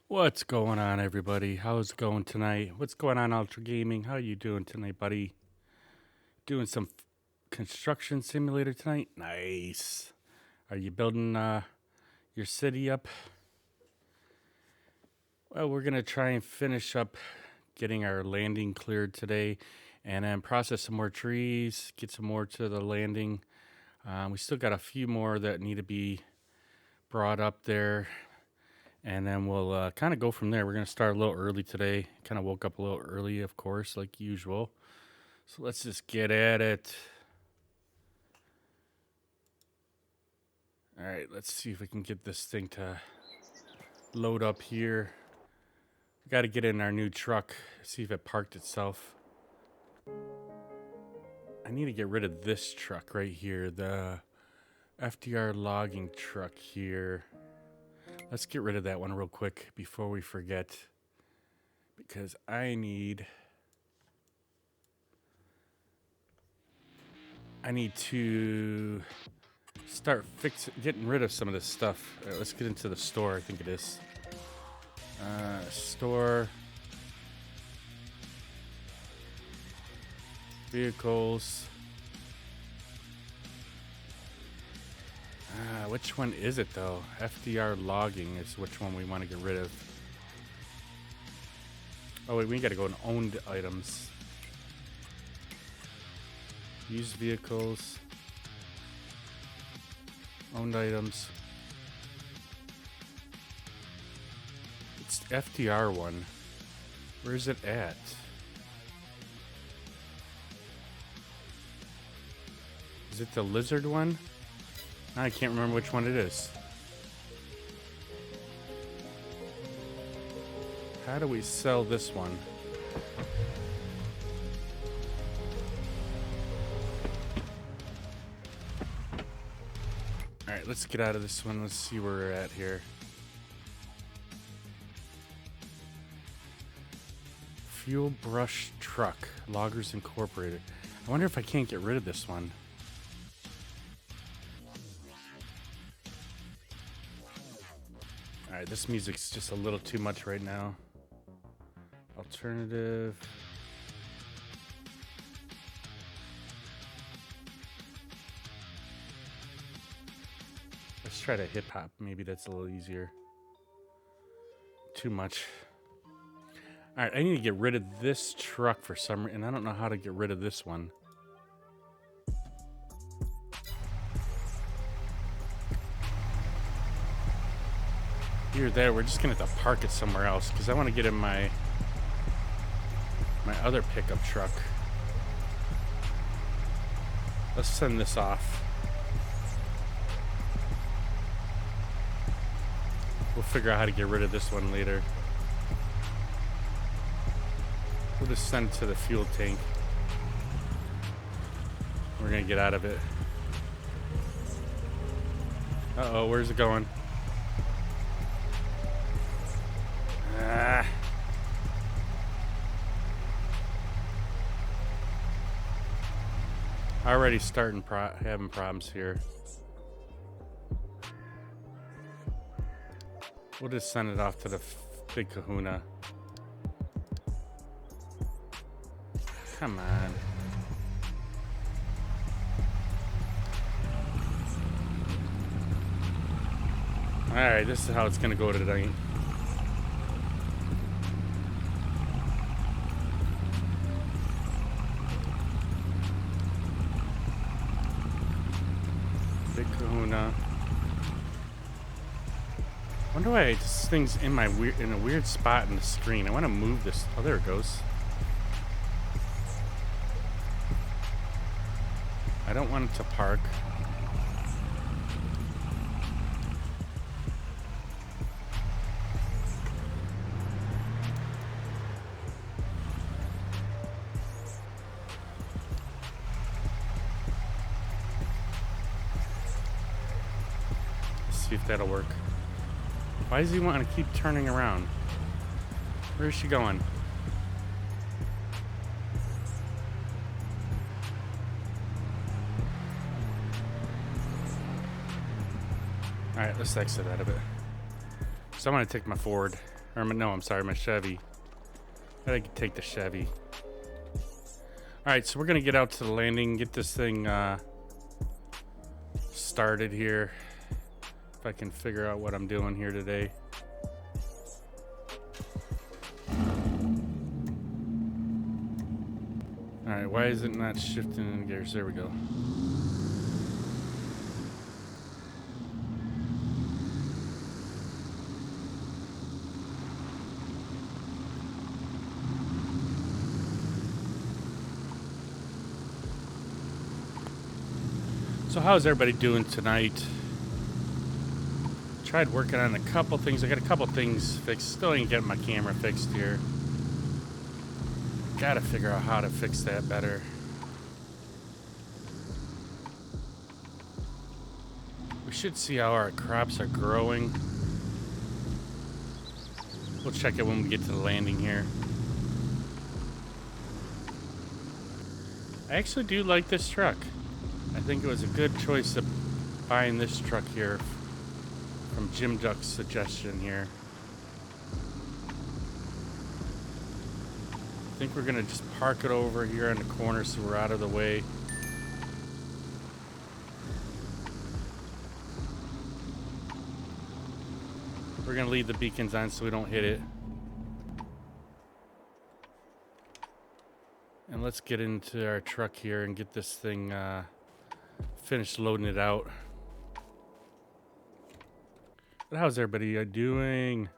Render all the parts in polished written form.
What's going on, everybody? How's it going tonight? What's going on, Ultra Gaming? How you doing tonight, buddy? Doing some construction simulator tonight? Nice. Are you building your city up? Well, we're gonna try and finish up getting our landing cleared today, and then process some more trees, get some more to the landing. We still got a few more that need to be brought up there. And then we'll kind of go from there. We're going to start a little early today. Kind of woke up a little early, of course, like usual. So let's just get at it. All right, let's see if we can get this thing to load up here. We got to get in our new truck, see if it parked itself. I need to get rid of this truck right here, the FDR logging truck here. Let's get rid of that one real quick before we forget, because I need to start getting rid of some of this stuff. Let's get into the store. I think it is store, vehicles. Which one is it though? FDR logging is which one we want to get rid of. Oh wait, we got to go in owned items. Used vehicles. Owned items. It's FDR one. Where is it at? Is it the lizard one? I can't remember which one it is. How do we sell this one? Alright, let's get out of this one. Let's see where we're at here. Fuel Brush Truck, Loggers Incorporated. I wonder if I can't get rid of this one. Alright, this music's just a little too much right now. Alternative. Let's try to hip hop. Maybe that's a little easier. Too much. Alright, I need to get rid of this truck for some reason. And I don't know how to get rid of this one. Here, there, we're just gonna have to park it somewhere else because I want to get in my other pickup truck. Let's send this off. We'll figure out how to get rid of this one later. We'll just send it to the fuel tank. We're gonna get out of it. Uh-oh, where's it going? Already starting having problems here. We'll just send it off to the big kahuna. Come on. Alright, this is how it's gonna go tonight. Big kahuna. Wonder why this thing's in a weird spot in the screen. I want to move this. Oh, there it goes. I don't want it to park. Let's see if that'll work. Why does he want to keep turning around? Where is she going? Alright, let's exit out of it. So I'm going to take my Ford. No, I'm sorry, my Chevy. Gotta take the Chevy. All right, so we're gonna get out to the landing, get this thing started here. If I can figure out what I'm doing here today. All right, why is it not shifting in gears? There we go. So how's everybody doing tonight? Tried working on a couple things. I got a couple things fixed. Still ain't getting my camera fixed here. Gotta figure out how to fix that better. We should see how our crops are growing. We'll check it when we get to the landing here. I actually do like this truck. I think it was a good choice of buying this truck here from Jim Duck's suggestion here. I think we're gonna just park it over here on the corner so we're out of the way. We're gonna leave the beacons on so we don't hit it. And let's get into our truck here and get this thing finished loading it out. But how's everybody doing?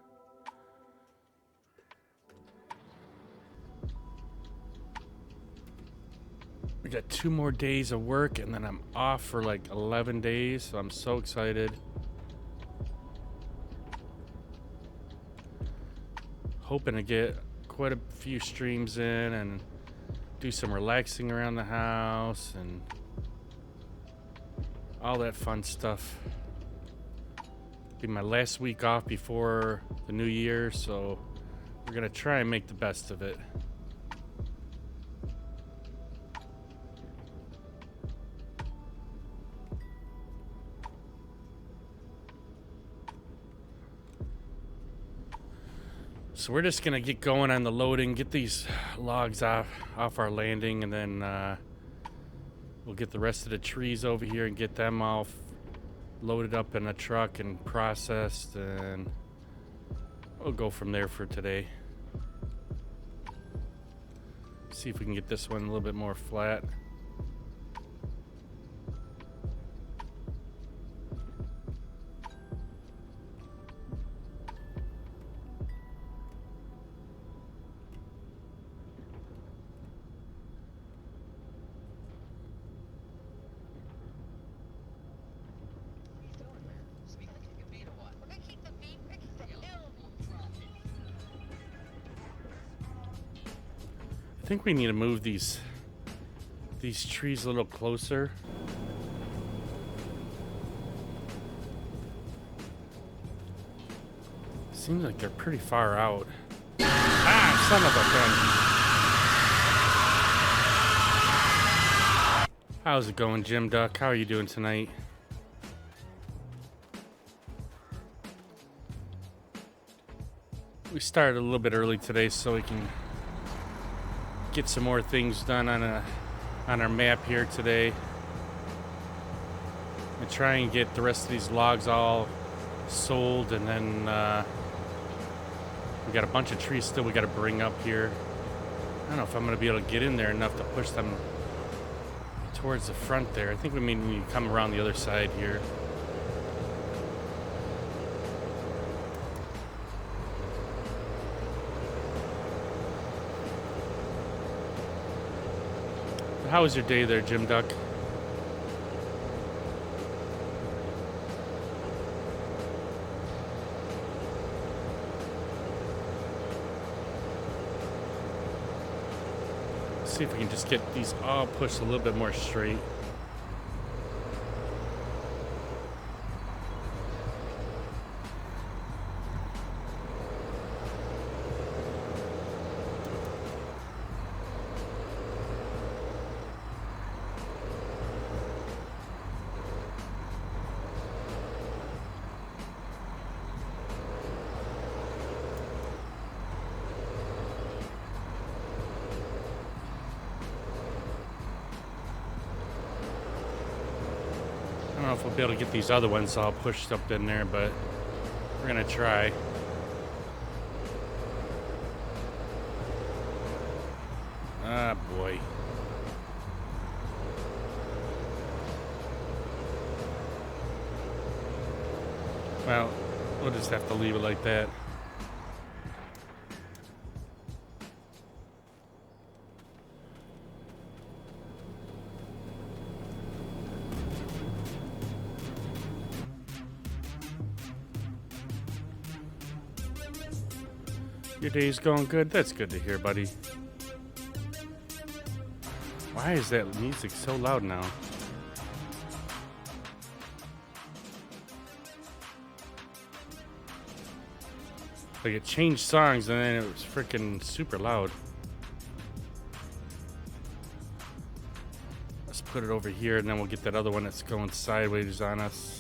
We got 2 more days of work and then I'm off for like 11 days, so I'm so excited. Hoping to get quite a few streams in and do some relaxing around the house and all that fun stuff. Be my last week off before the new year, so we're gonna try and make the best of it. So we're just gonna get going on the loading, get these logs off our landing, and then we'll get the rest of the trees over here and get them all loaded up in a truck and processed, and we'll go from there for today. See if we can get this one a little bit more flat. I think we need to move these trees a little closer. Seems like they're pretty far out. Ah, son of a gun. How's it going, Jim Duck? How are you doing tonight? We started a little bit early today so we can get some more things done on our map here today, and try and get the rest of these logs all sold, and then we got a bunch of trees still we got to bring up here. I don't know if I'm going to be able to get in there enough to push them towards the front there. I think we may need to come around the other side here. How was your day there, Jim Duck? See if we can just get these all pushed a little bit more straight. if we'll be able to get these other ones all pushed up in there, but we're gonna try. Ah, boy. Well, we'll just have to leave it like that. Your day's going good? That's good to hear, buddy. Why is that music so loud now? Like it changed songs and then it was freaking super loud. Let's put it over here and then we'll get that other one that's going sideways on us.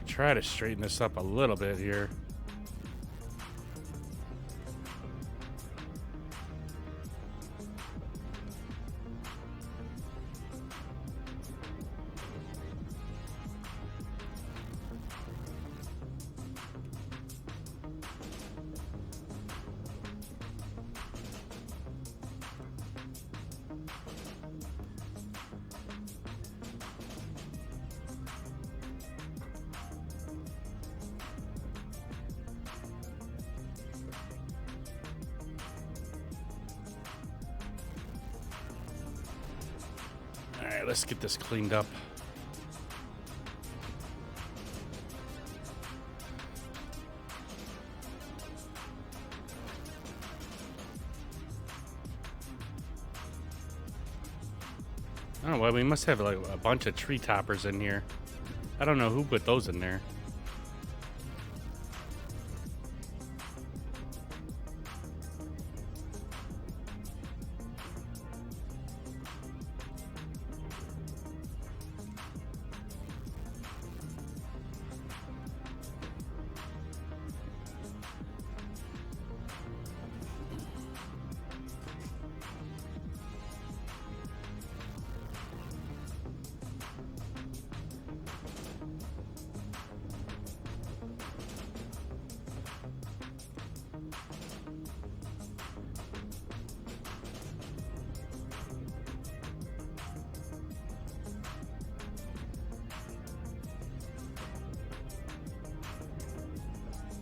Try to straighten this up a little bit here. Alright, let's get this cleaned up. Oh, well, we must have like a bunch of tree toppers in here. I don't know who put those in there.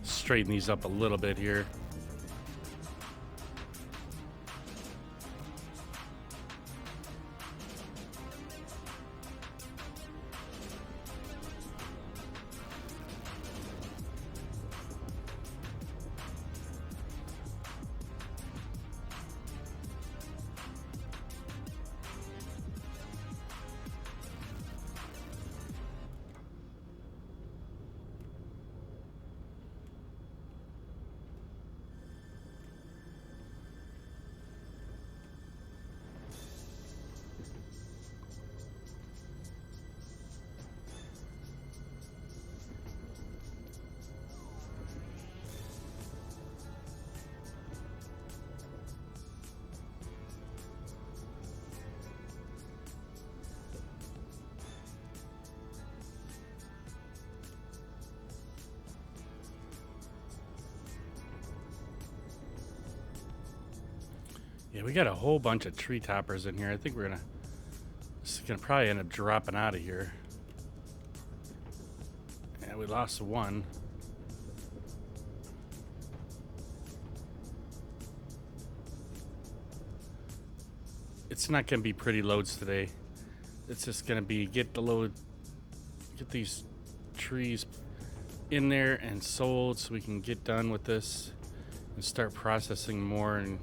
Straighten these up a little bit here. Yeah, we got a whole bunch of tree toppers in here. I think this is gonna probably end up dropping out of here. Yeah, we lost one. It's not gonna be pretty loads today. It's just gonna be get these trees in there and sold so we can get done with this and start processing more and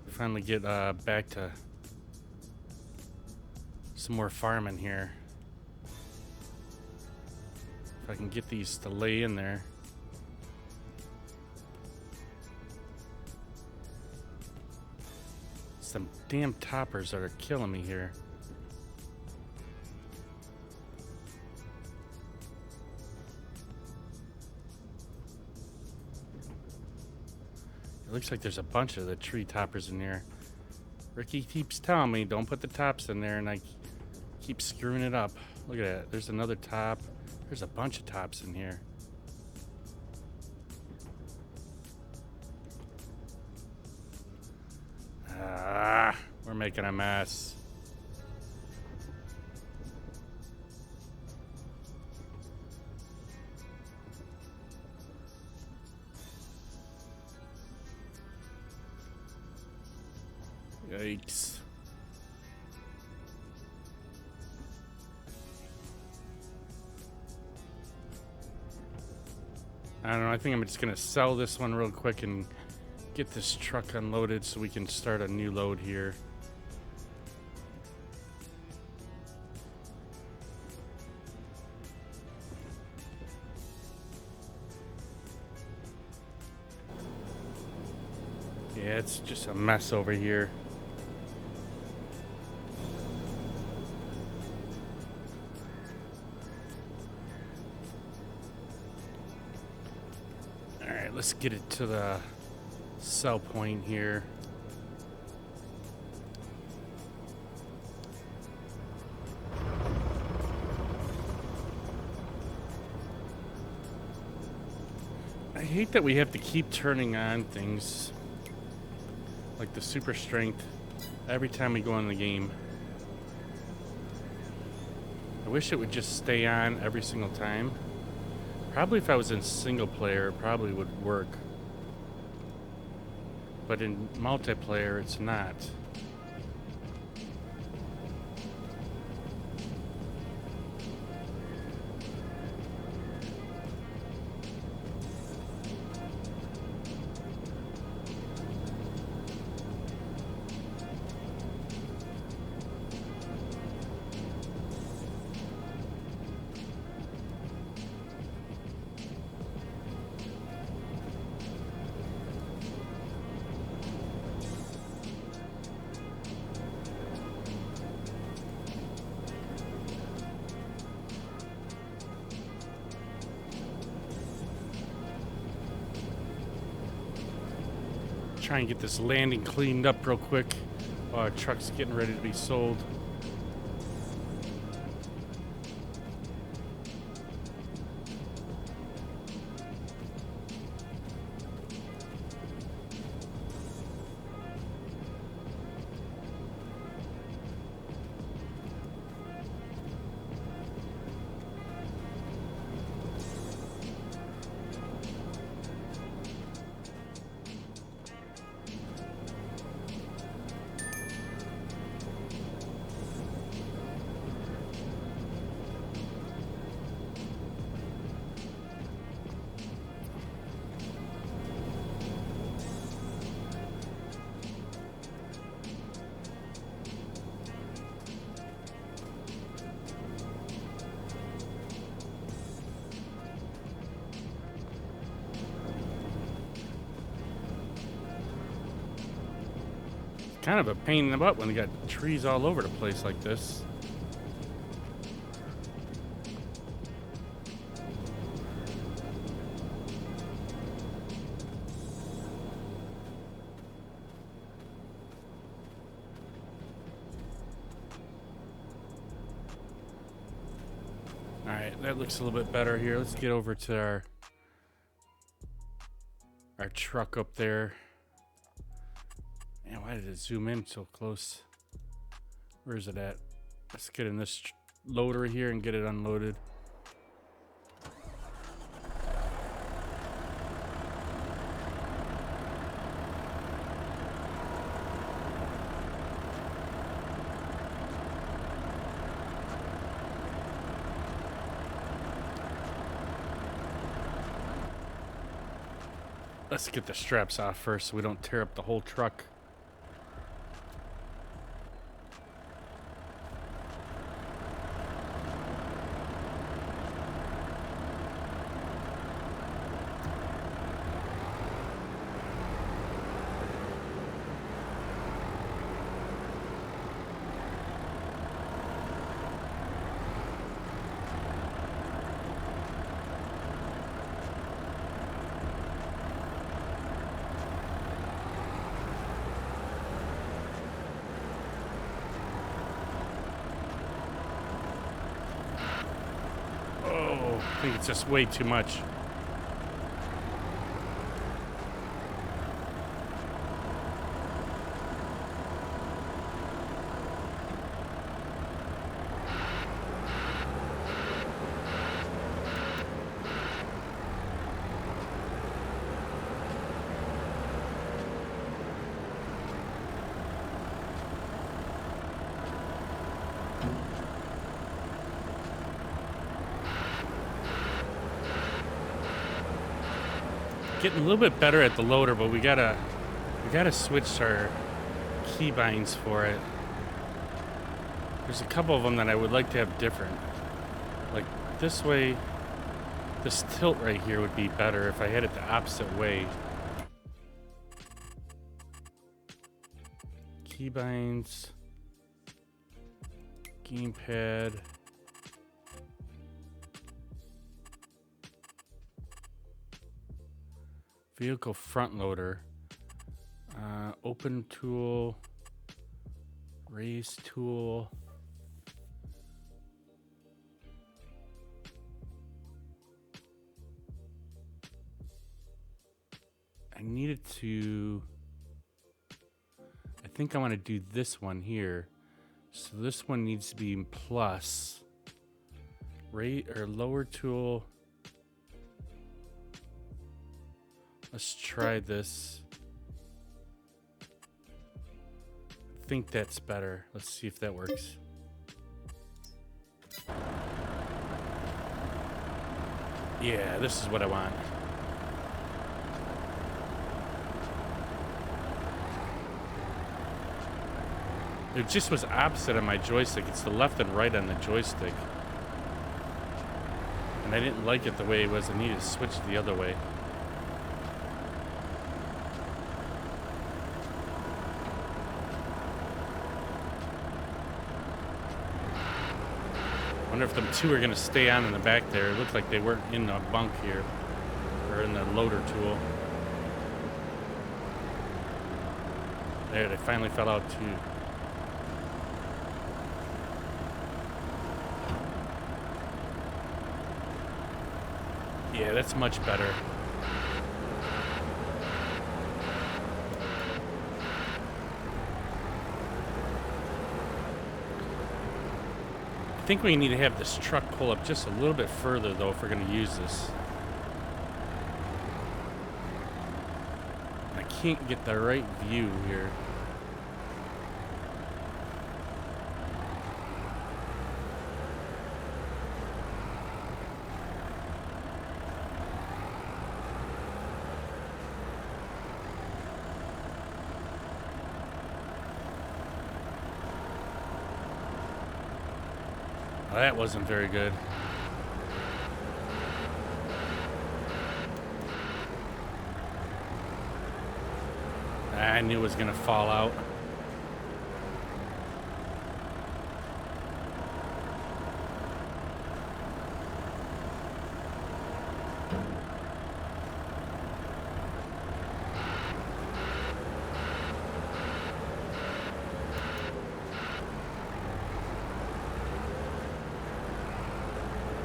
finally get back to some more farming here. If I can get these to lay in there. Some damn toppers that are killing me here. It looks like there's a bunch of the tree toppers in here. Ricky keeps telling me don't put the tops in there, and I keep screwing it up. Look at that. There's another top. There's a bunch of tops in here. We're making a mess. Yikes. I don't know. I think I'm just going to sell this one real quick and get this truck unloaded so we can start a new load here. Yeah, it's just a mess over here. Alright, let's get it to the sell point here. I hate that we have to keep turning on things like the super strength every time we go in the game. I wish it would just stay on every single time. Probably if I was in single player, it probably would work. But in multiplayer, it's not. Try and get this landing cleaned up real quick while our truck's getting ready to be sold. Kind of a pain in the butt when you got trees all over the place like this. All right, that looks a little bit better here. Let's get over to our truck up there. Man, why did it zoom in so close? Where is it at? Let's get in this loader here and get it unloaded. Let's get the straps off first so we don't tear up the whole truck. I think it's just way too much. Getting a little bit better at the loader, but we gotta switch our keybinds for it. There's a couple of them that I would like to have different. Like this way, this tilt right here would be better if I had it the opposite way. Keybinds, gamepad. Vehicle front loader, open tool, raise tool. I think I want to do this one here. So this one needs to be in plus. Rate or lower tool. Let's try this. I think that's better. Let's see if that works. Yeah, this is what I want. It just was opposite on my joystick. It's the left and right on the joystick. And I didn't like it the way it was. I needed to switch the other way. I wonder if them two are going to stay on in the back there. It looked like they weren't in the bunk here, or in the loader tool. There, they finally fell out too. Yeah, that's much better. I think we need to have this truck pull up just a little bit further, though, if we're going to use this. I can't get the right view here. Well, that wasn't very good. I knew it was going to fall out.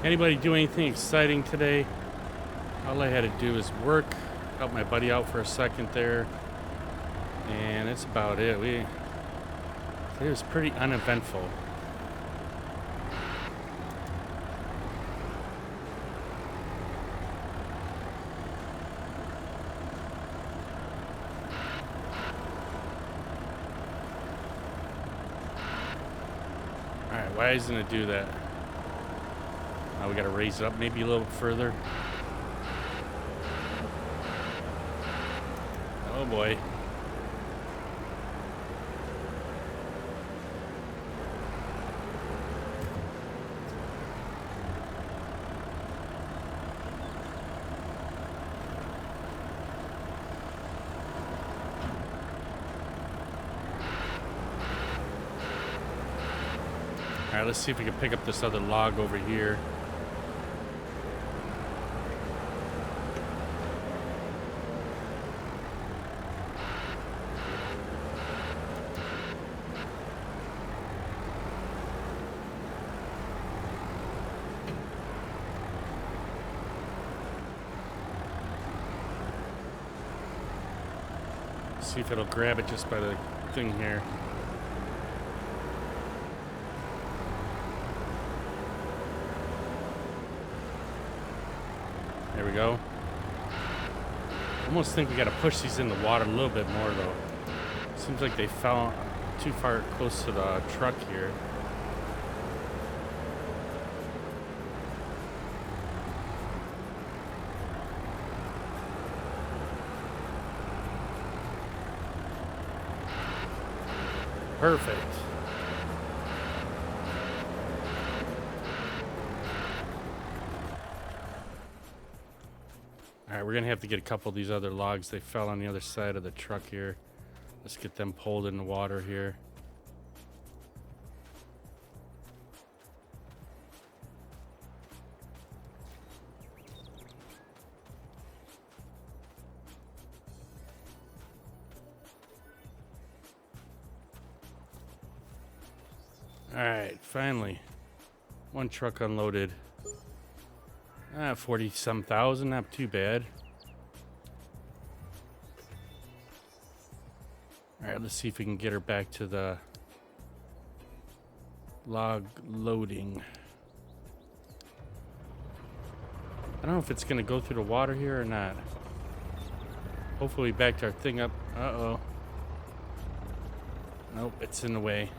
Anybody do anything exciting today? All I had to do was work, help my buddy out for a second there, and that's about it. It was pretty uneventful. All right, why isn't it do that? Now we got to raise it up maybe a little further. Oh boy. All right, let's see if we can pick up this other log over here. See if it'll grab it just by the thing here. There we go. Almost think we gotta push these in the water a little bit more though. Seems like they fell too far close to the truck here. Perfect. Alright, we're gonna have to get a couple of these other logs. They fell on the other side of the truck here. Let's get them pulled in the water here. Alright, finally. One truck unloaded. 40-some thousand, not too bad. Alright, let's see if we can get her back to the log loading. I don't know if it's going to go through the water here or not. Hopefully we backed our thing up. Uh-oh. Nope, it's in the way.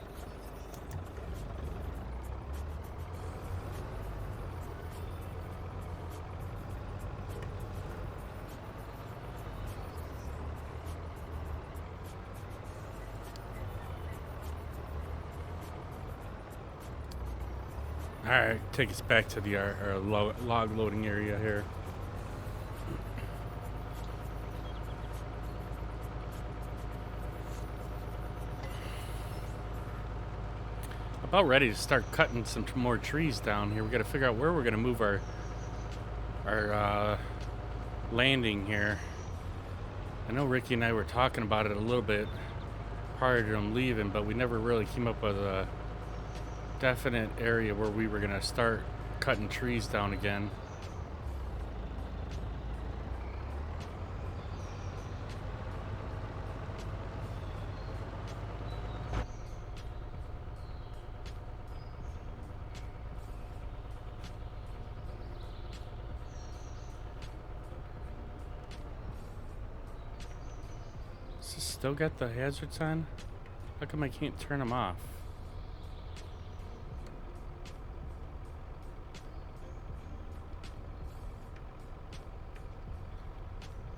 Alright, take us back to the our log loading area here. About ready to start cutting some more trees down here. We got to figure out where we're going to move our landing here. I know Ricky and I were talking about it a little bit prior to him leaving, but we never really came up with a definite area where we were going to start cutting trees down again. Still got the hazards on? How come I can't turn them off?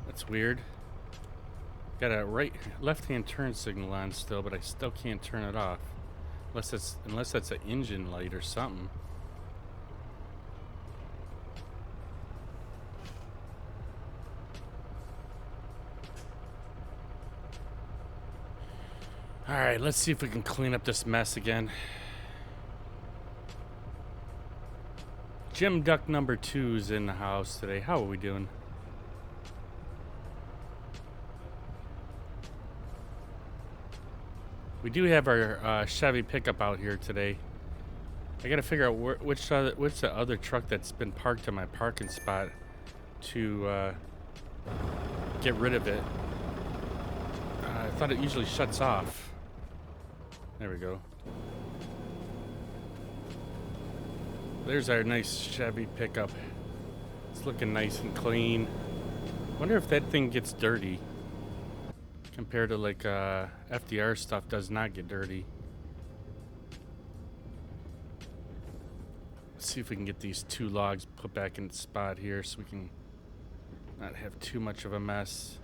That's weird. Got a left-hand turn signal on still, but I still can't turn it off. Unless that's an engine light or something. Alright, let's see if we can clean up this mess again. Jim Duck number 2's in the house today. How are we doing? We do have our Chevy pickup out here today. I gotta figure out which the other truck that's been parked in my parking spot to get rid of it. I thought it usually shuts off. There we go. There's our nice Chevy pickup. It's looking nice and clean. Wonder if that thing gets dirty compared to like FDR stuff does not get dirty. Let's see if we can get these 2 logs put back in the spot here so we can not have too much of a mess.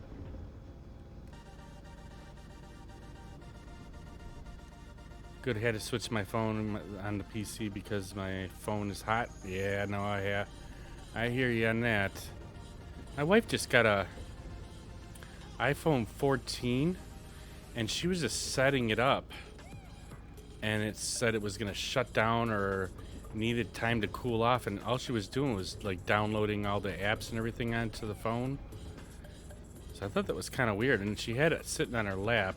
Good, I had to switch my phone on the PC because my phone is hot. Yeah, no, I hear you on that. My wife just got a iPhone 14, and she was just setting it up, and it said it was gonna shut down or needed time to cool off, and all she was doing was like downloading all the apps and everything onto the phone. So I thought that was kind of weird, and she had it sitting on her lap,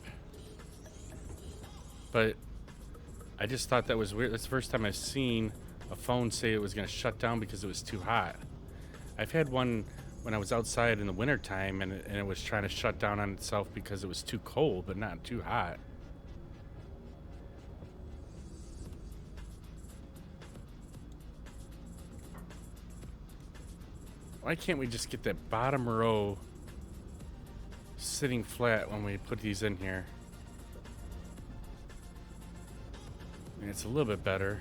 but I just thought that was weird. That's the first time I've seen a phone say it was going to shut down because it was too hot. I've had one when I was outside in the wintertime and it was trying to shut down on itself because it was too cold, but not too hot. Why can't we just get that bottom row sitting flat when we put these in here? I mean, it's a little bit better.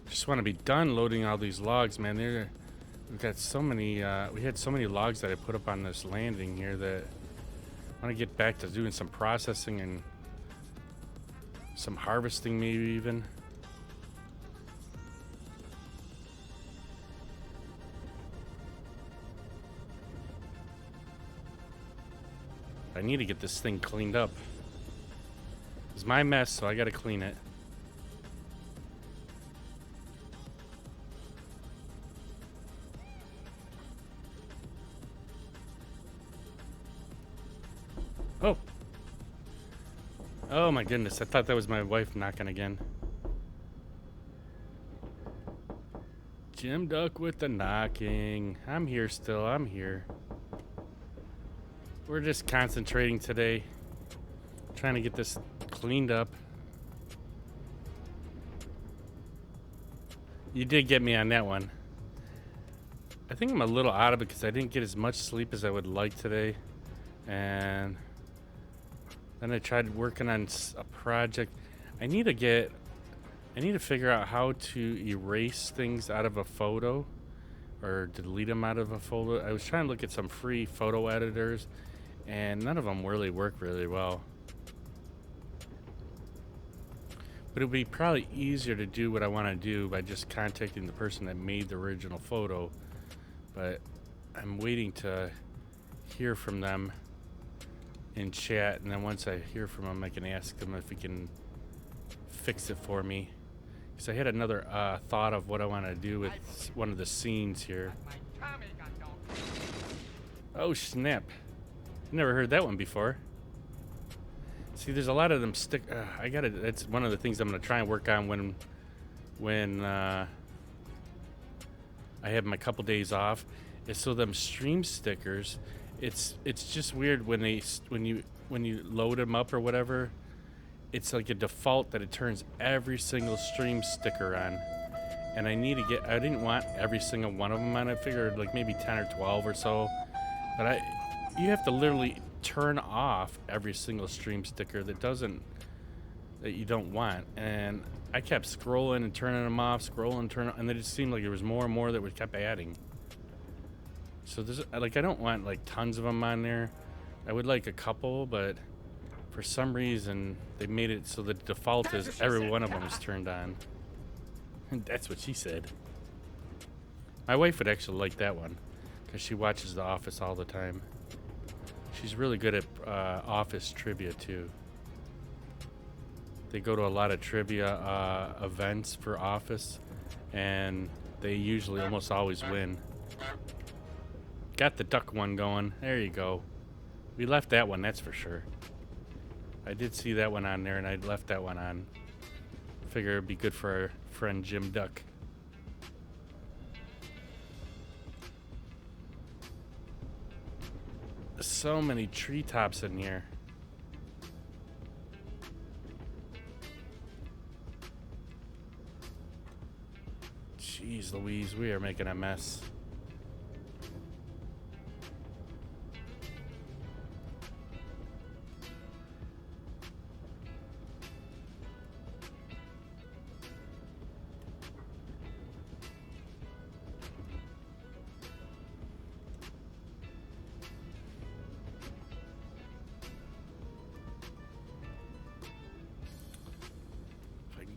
Just want to be done loading all these logs, man. We've got so many, we had so many logs that I put up on this landing here that I want to get back to doing some processing and some harvesting, maybe even. I need to get this thing cleaned up. It's my mess, so I gotta clean it. Oh. Oh my goodness, I thought that was my wife knocking again. Jim Duck with the knocking. I'm here still, I'm here. We're just concentrating today. Trying to get this cleaned up. You did get me on that one. I think I'm a little out of it because I didn't get as much sleep as I would like today. And then I tried working on a project. I need to figure out how to erase things out of a photo or delete them out of a photo. I was trying to look at some free photo editors and none of them really work really well. But it would be probably easier to do what I want to do by just contacting the person that made the original photo. But I'm waiting to hear from them in chat, and then once I hear from them, I can ask them if he can fix it for me. Because I had another thought of what I want to do with one of the scenes here. Oh snap! Never heard that one before. See, there's a lot of them stick. That's one of the things I'm gonna try and work on when I have my couple days off. Is so them stream stickers. It's just weird when you load them up or whatever. It's like a default that it turns every single stream sticker on, and I didn't want every single one of them on. I figured like maybe 10 or 12 or so, but you have to literally turn off every single stream sticker that you don't want. And I kept scrolling and turning them off, and it just seemed like there was more and more that we kept adding. So there's like, I don't want like tons of them on there. I would like a couple, but for some reason they made it so the default is every one of them is turned on. And that's what she said. My wife would actually like that one because she watches The Office all the time. She's really good at Office trivia too. They go to a lot of trivia events for Office, and they usually almost always win. Got the duck one going. There you go. We left that one, that's for sure. I did see that one on there, and I left that one on. Figure it'd be good for our friend Jim Duck. So many treetops in here. Jeez Louise, we are making a mess.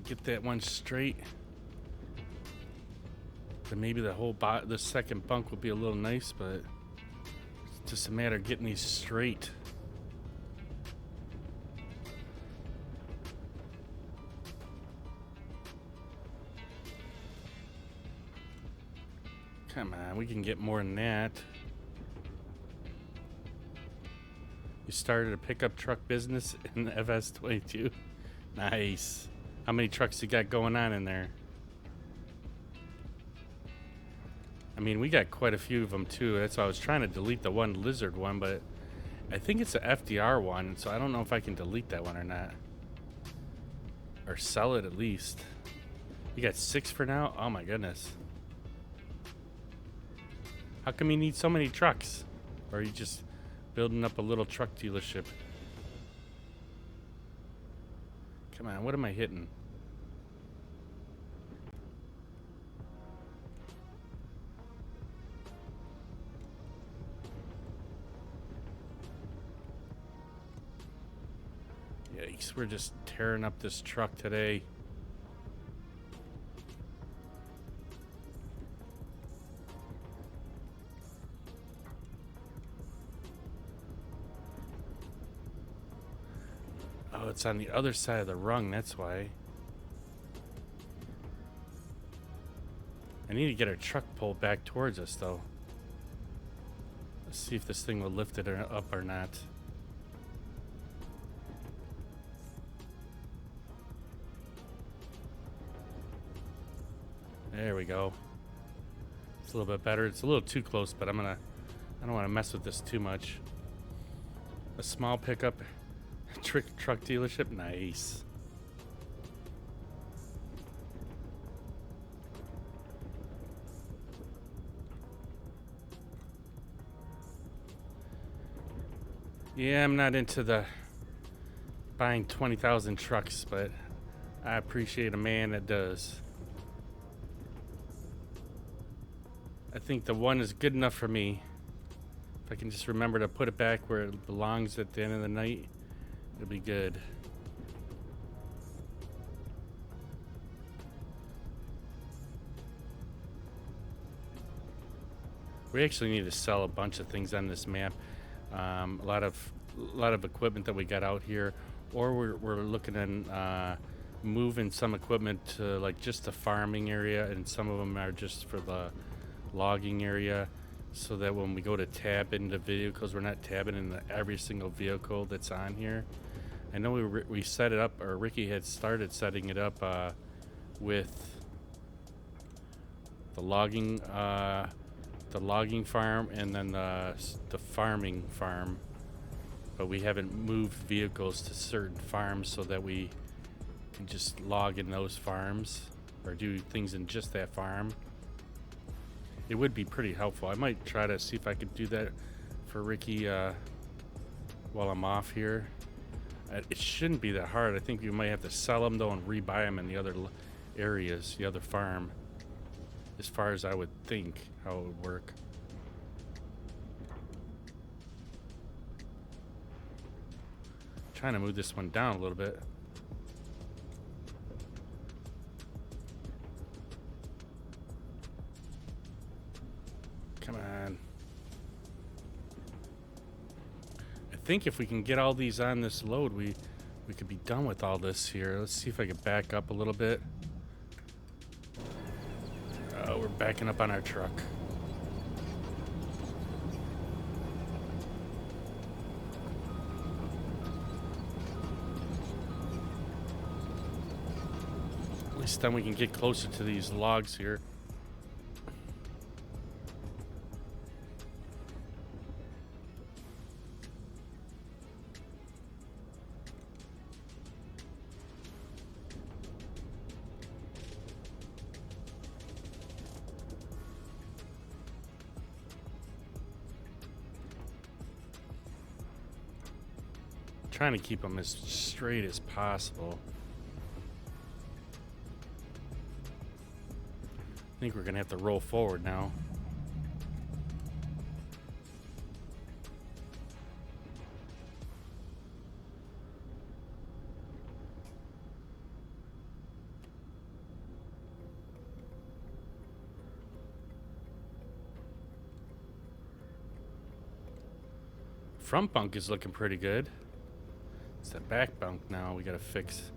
Get that one straight, then maybe the second bunk will be a little nice, but it's just a matter of getting these straight. Come on, we can get more than that. You started a pickup truck business in the FS22. Nice. How many trucks you got going on in there? I mean, we got quite a few of them too. That's why I was trying to delete the one lizard one, but I think it's a FDR one, so I don't know if I can delete that one or not. Or sell it at least. You got 6 for now? Oh my goodness. How come you need so many trucks? Or are you just building up a little truck dealership? Come on, what am I hitting? Yikes, we're just tearing up this truck today. Oh, it's on the other side of the rung, that's why. I need to get our truck pulled back towards us, though. Let's see if this thing will lift it up or not. There we go. It's a little bit better. It's a little too close, but I don't want to mess with this too much. A small pickup, truck dealership, nice. Yeah, I'm not into the buying 20,000 trucks, but I appreciate a man that does. I think the one is good enough for me. If I can just remember to put it back where it belongs at the end of the night, it'll be good. We actually need to sell a bunch of things on this map. A lot of equipment that we got out here, or we're looking at moving some equipment to like just the farming area, and some of them are just for the logging area, so that when we go to tab into vehicles, we're not tabbing into every single vehicle that's on here. I know we set it up, or Ricky had started setting it up with the logging farm and then the farming farm, but we haven't moved vehicles to certain farms so that we can just log in those farms or do things in just that farm. It would be pretty helpful. I might try to see if I could do that for Ricky while I'm off here. It shouldn't be that hard. I think you might have to sell them though and rebuy them in the other areas, the other farm, as far as I would think how it would work. Trying to move this one down a little bit. Come on. I think if we can get all these on this load, we could be done with all this here. Let's see if I can back up a little bit. We're backing up on our truck. At least then we can get closer to these logs here. Trying to keep them as straight as possible. I think we're gonna have to roll forward now. Front bunk is looking pretty good. It's the back bunk now we gotta fix.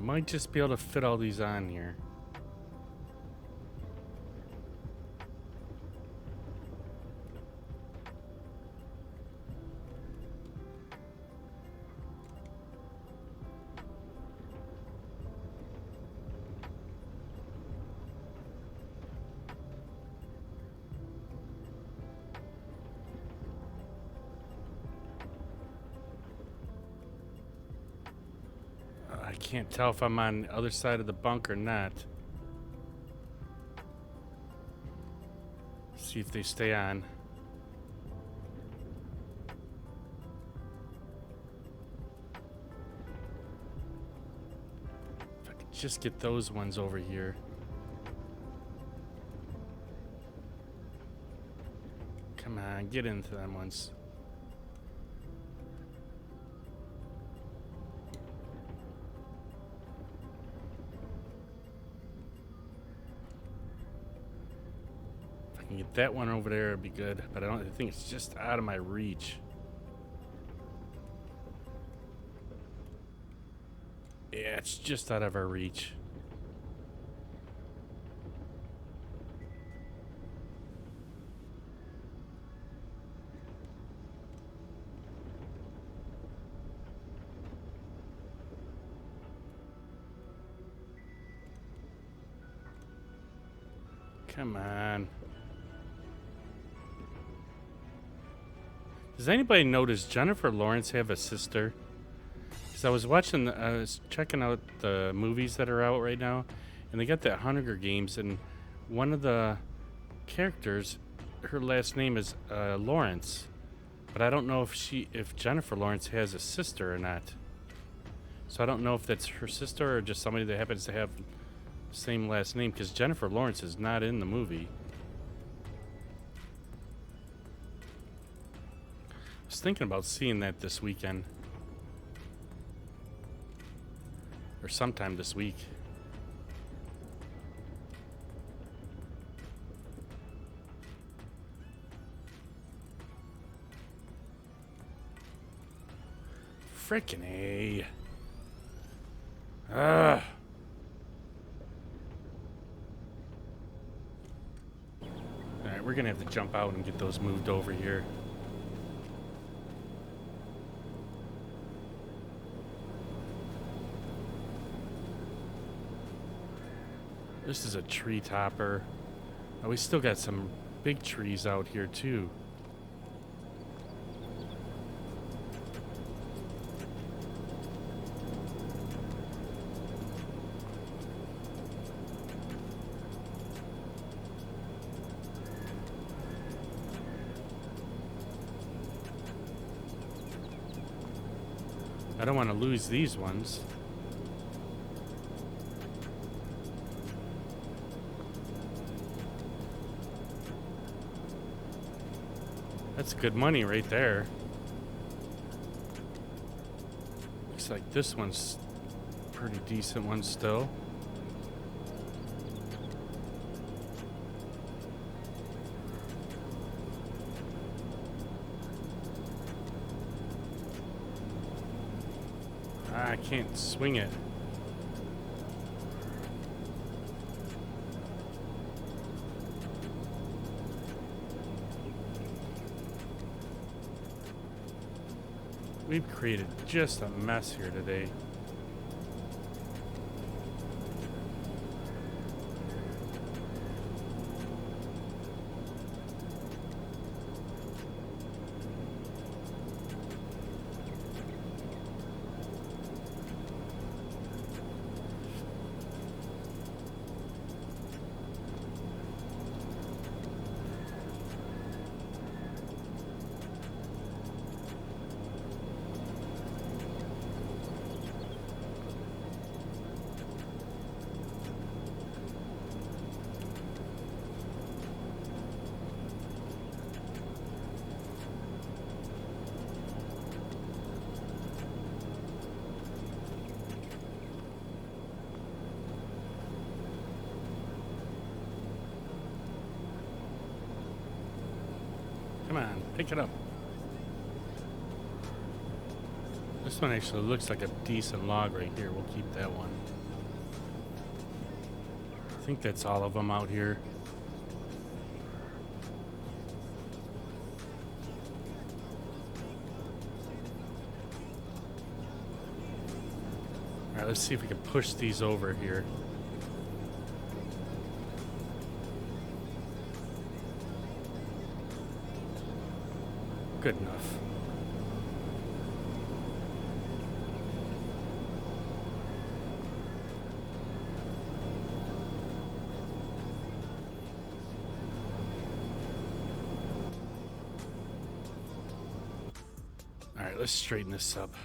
Might just be able to fit all these on here. I can't tell if I'm on the other side of the bunk or not. See if they stay on. If I could just get those ones over here. Come on, get into them ones. Get that one over there would be good, but I think it's just out of my reach. Yeah, it's just out of our reach. Come on. Does anybody notice Jennifer Lawrence have a sister? Because I was checking out the movies that are out right now, and they got that Hunger Games, and one of the characters, her last name is Lawrence, but I don't know if Jennifer Lawrence has a sister or not. So I don't know if that's her sister or just somebody that happens to have the same last name, because Jennifer Lawrence is not in the movie. I was thinking about seeing that this weekend. Or sometime this week. Frickin' A. Ugh. Alright, we're gonna have to jump out and get those moved over here. This is a tree topper. Oh, we still got some big trees out here too. I don't want to lose these ones. That's good money right there. Looks like this one's a pretty decent one still. I can't swing it. We've created just a mess here today. Come on, pick it up. This one actually looks like a decent log right here. We'll keep that one. think that's all of them out here. All right, let's see if we can push these over here. Good enough. All right, let's straighten this up.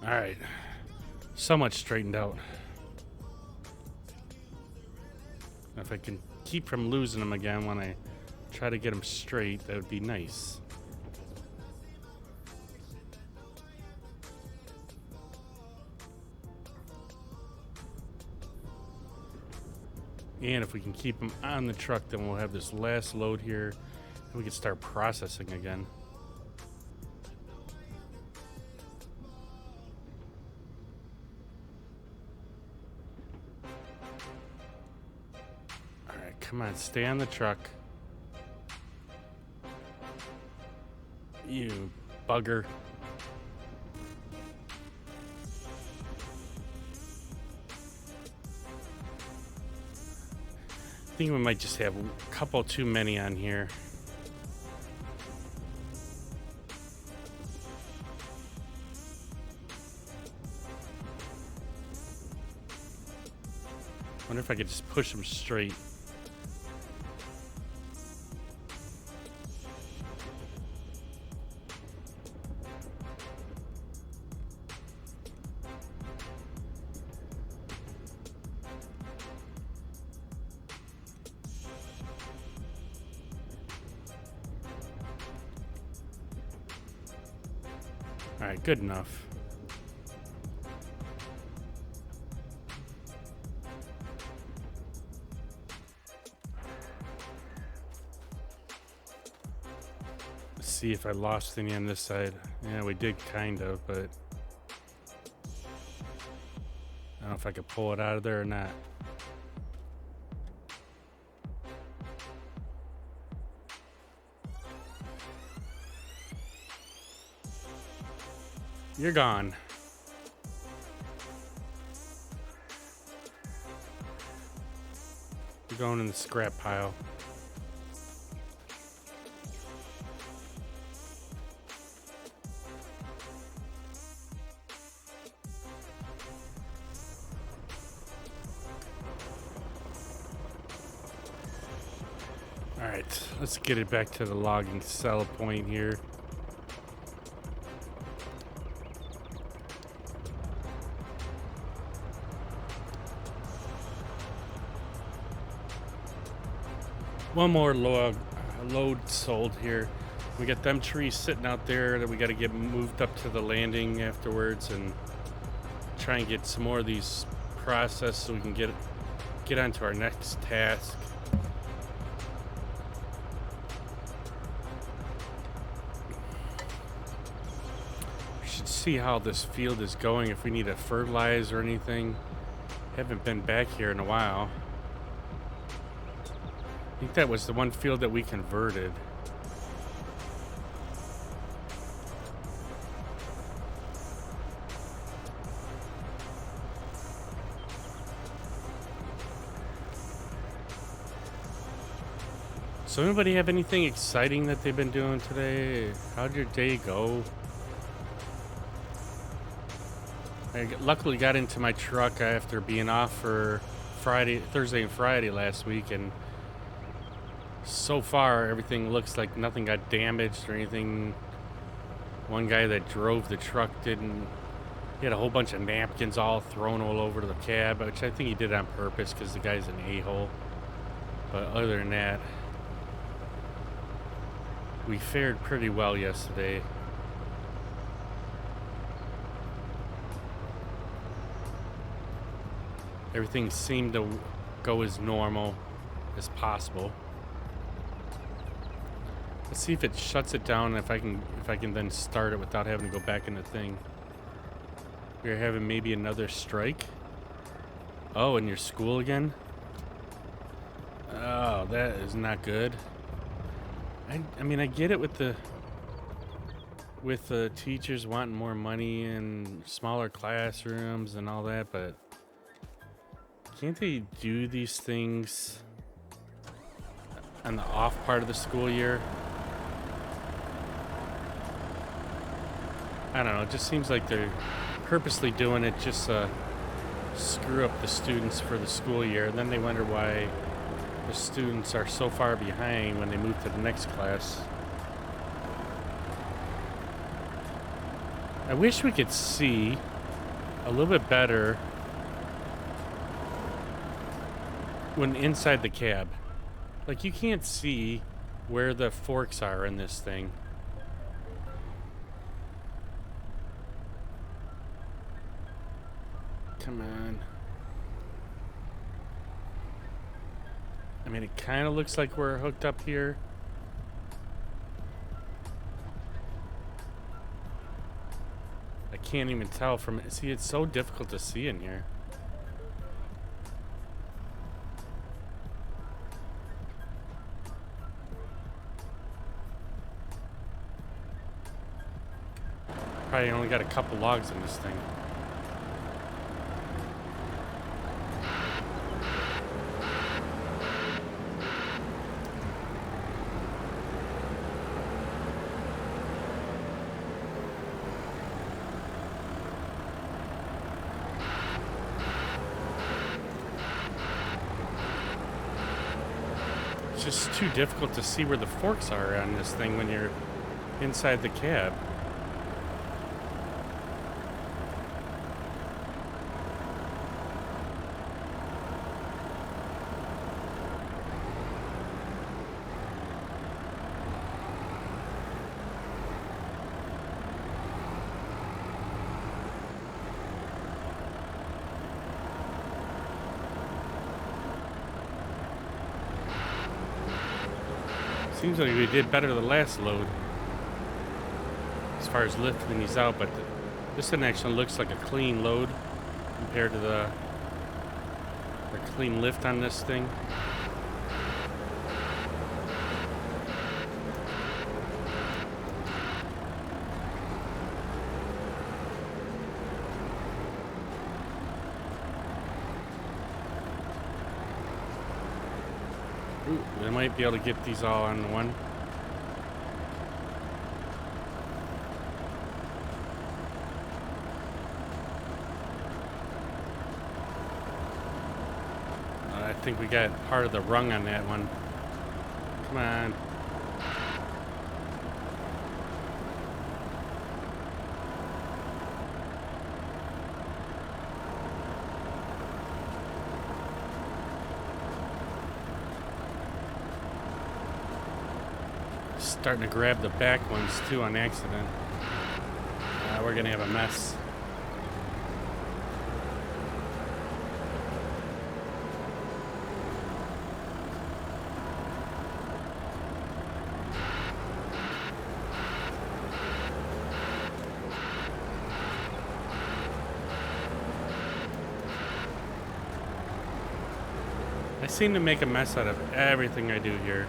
All right, somewhat straightened out. If I can keep from losing them again when I try to get them straight, that would be nice. And if we can keep them on the truck, then we'll have this last load here and we can start processing again. Come on, stay on the truck. You bugger. I think we might just have a couple too many on here. Wonder if I could just push them straight. All right, good enough. Let's see if I lost any on this side. Yeah, we did kind of, but I don't know if I could pull it out of there or not. You're gone. You're going in the scrap pile. All right, let's get it back to the logging sell point here. One more load sold here. We got them trees sitting out there that we got to get moved up to the landing afterwards and try and get some more of these processed so we can get onto our next task. We should see how this field is going, if we need to fertilize or anything. Haven't been back here in a while. I think that was the one field that we converted. So anybody have anything exciting that they've been doing today? How'd your day go? Luckily got into my truck after being off for Thursday and Friday last week, and so far everything looks like nothing got damaged or anything. One guy that drove the truck didn't. He had a whole bunch of napkins all thrown all over the cab, which I think he did on purpose because the guy's an a-hole. But other than that, we fared pretty well yesterday. Everything seemed to go as normal as possible. Let's see if it shuts it down, if I can then start it without having to go back in the thing. We're having maybe another strike. Oh, in your school again? Oh, that is not good. I mean, I get it with the teachers wanting more money and smaller classrooms and all that, but can't they do these things on the off part of the school year? I don't know, it just seems like they're purposely doing it just to screw up the students for the school year, and then they wonder why the students are so far behind when they move to the next class. I wish we could see a little bit better when inside the cab. Like, you can't see where the forks are in this thing. Come on. I mean, it kind of looks like we're hooked up here. I can't even tell from it. See, it's so difficult to see in here. Probably only got a couple logs in this thing. It's just too difficult to see where the forks are on this thing when you're inside the cab. Seems like we did better the last load as far as lifting these out, but this one actually looks like a clean load compared to the clean lift on this thing. Ooh, we might be able to get these all on one. I think we got part of the rung on that one. Come on. Starting to grab the back ones too on accident. We're gonna have a mess. I seem to make a mess out of everything I do here.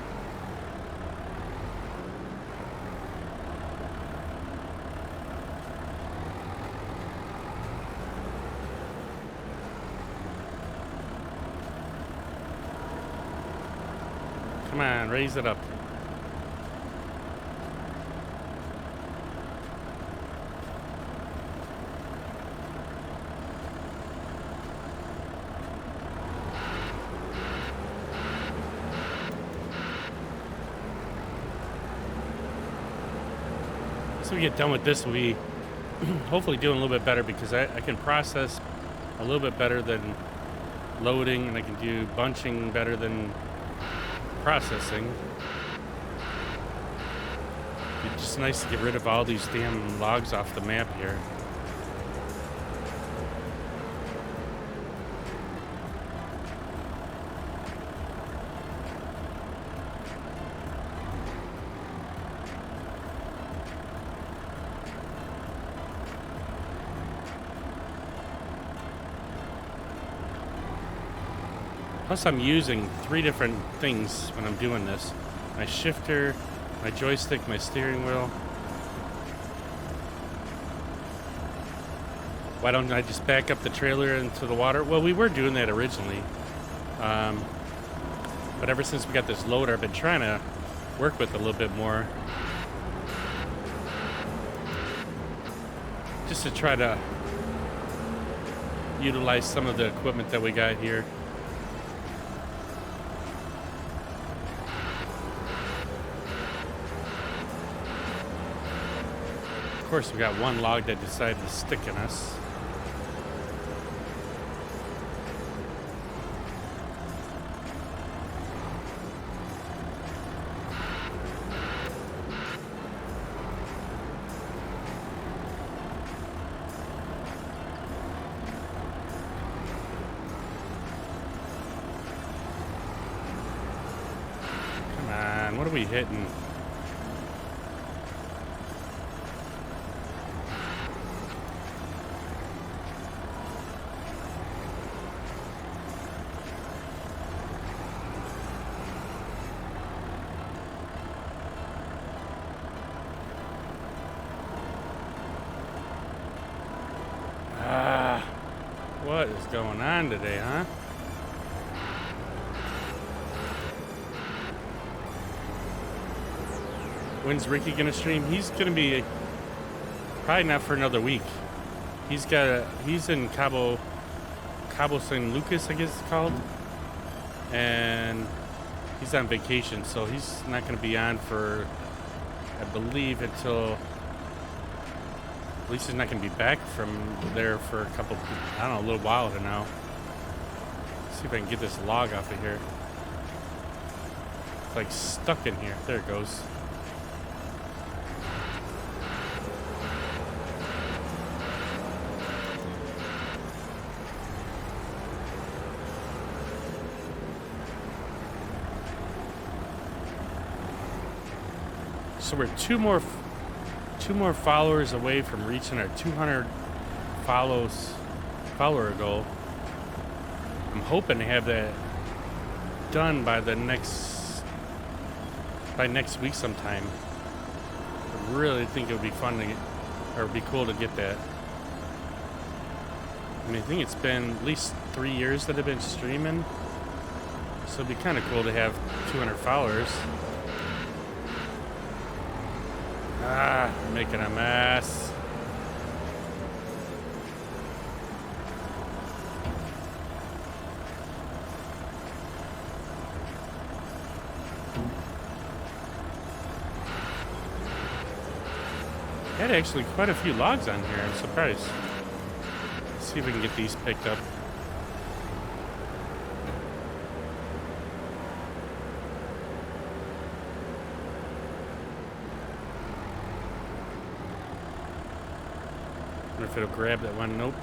Come on, raise it up. once we get done with this, we'll be hopefully doing a little bit better because I can process a little bit better than loading, and I can do bunching better than processing. It's just nice to get rid of all these damn logs off the map here. Plus, I'm using 3 different things when I'm doing this. My shifter, my joystick, my steering wheel. Why don't I just back up the trailer into the water? Well, we were doing that originally. But ever since we got this loader, I've been trying to work with it a little bit more. Just to try to utilize some of the equipment that we got here. Of course, we got one log that decided to stick in us. Come on, what are we hitting? What is going on today, huh? When's Ricky gonna stream? He's gonna be probably not for another week. He's in Cabo San Lucas, I guess it's called, and he's on vacation, so he's not gonna be on for, I believe, until. At least he's not going to be back from there for a couple, I don't know, a little while to now. Let's see if I can get this log off of here. It's like stuck in here. There it goes. So we're two more followers away from reaching our 200 follower goal. I'm hoping to have that done by next week sometime. I really think it would be fun to get, or it'd be cool to get that. I mean, I think it's been at least 3 years that I've been streaming, so it'd be kind of cool to have 200 followers. I'm making a mess. Had actually quite a few logs on here. I'm surprised. Let's see if we can get these picked up. I wonder if it'll grab that one. Nope.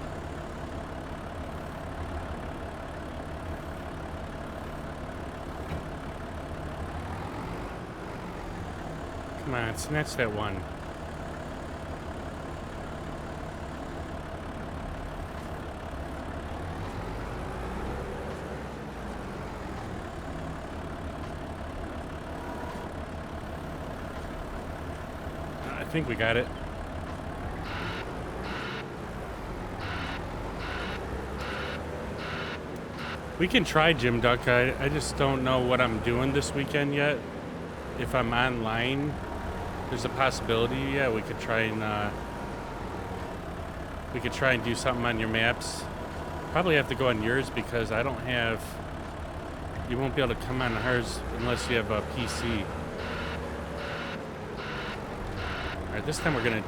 Come on, snatch that one. I think we got it. We can try Jim Duck. I just don't know what I'm doing this weekend yet. If I'm online, there's a possibility. Yeah, we could try and do something on your maps. Probably have to go on yours because I don't have. You won't be able to come on hers unless you have a PC. right, this time we're gonna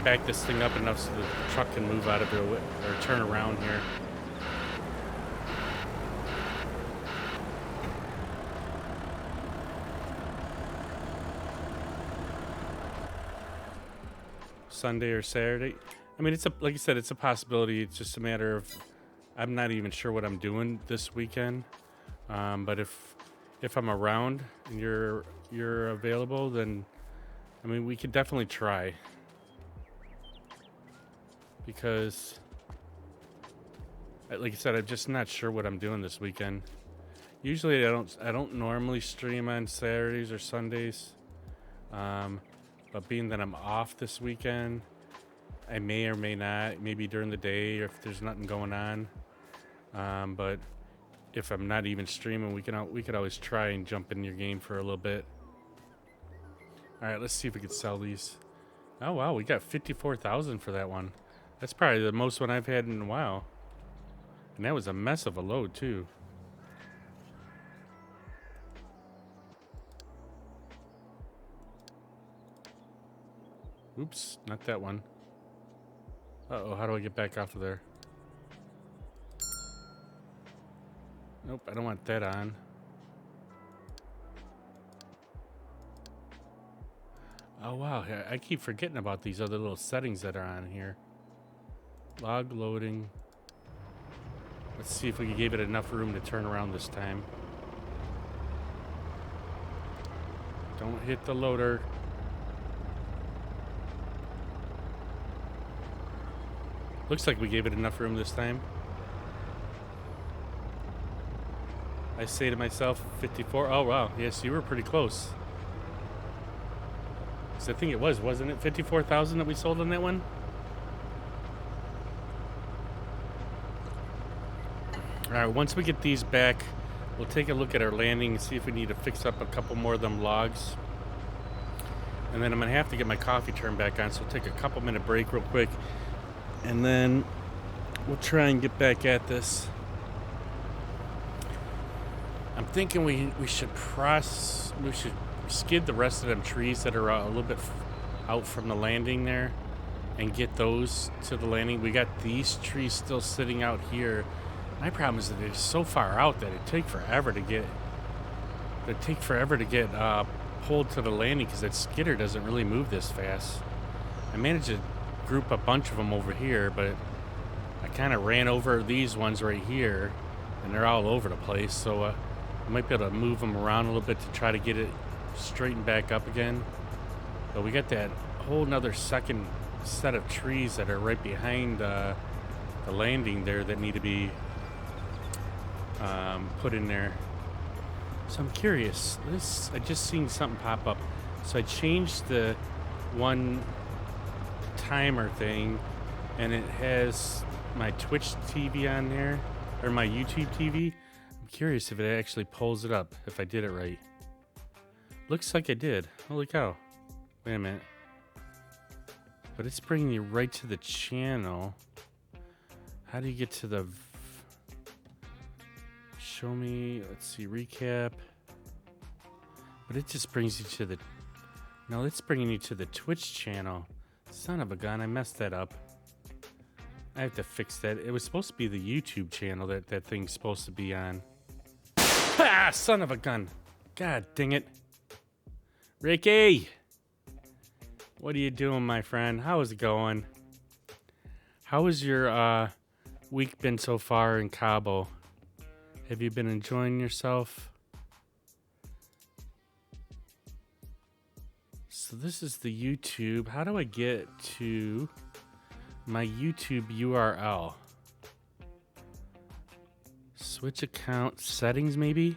back this thing up enough so the truck can move out of the way or turn around here. Sunday or Saturday. I mean, like I said, it's a possibility. It's just a matter of I'm not even sure what I'm doing this weekend. But if I'm around and you're available, then I mean we could definitely try. Because, like I said, I'm just not sure what I'm doing this weekend. Usually, I don't normally stream on Saturdays or Sundays. But being that I'm off this weekend, I may or may not. Maybe during the day, or if there's nothing going on. But if I'm not even streaming, we could always try and jump in your game for a little bit. All right, let's see if we could sell these. Oh wow, we got 54,000 for that one. That's probably the most one I've had in a while. And that was a mess of a load, too. Oops, not that one. Uh-oh, how do I get back off of there? Nope, I don't want that on. Oh, wow, I keep forgetting about these other little settings that are on here. Log loading. Let's see if we gave it enough room to turn around this time. Don't hit the loader. Looks like we gave it enough room this time. I say to myself, 54. Oh, wow. Yes, you were pretty close. So I think it wasn't it 54,000 that we sold on that one? All right, once we get these back, we'll take a look at our landing and see if we need to fix up a couple more of them logs. And then I'm going to have to get my coffee turned back on, so we'll take a couple-minute break real quick. And then we'll try and get back at this. I'm thinking we should skid the rest of them trees that are a little bit out from the landing there and get those to the landing. We got these trees still sitting out here. My problem is that they're so far out that it'd take forever to get pulled to the landing because that skidder doesn't really move this fast. I managed to group a bunch of them over here, but I kind of ran over these ones right here and they're all over the place, so I might be able to move them around a little bit to try to get it straightened back up again. But we got that whole nother second set of trees that are right behind the landing there that need to be put in there. So I'm curious. I just seen something pop up. So I changed the one timer thing, and it has my Twitch TV on there, or my YouTube TV. I'm curious if it actually pulls it up, if I did it right. Looks like I did. Holy cow. Wait a minute. But it's bringing you right to the channel. How do you get to the... Show me, let's see, recap. But it just brings you to the... No, it's bringing you to the Twitch channel. Son of a gun, I messed that up. I have to fix that. It was supposed to be the YouTube channel that thing's supposed to be on. Ah, son of a gun. God dang it. Ricky! What are you doing, my friend? How is it going? How has your week been so far in Cabo? Have you been enjoying yourself? So this is the YouTube. How do I get to my YouTube URL? Switch account settings, maybe?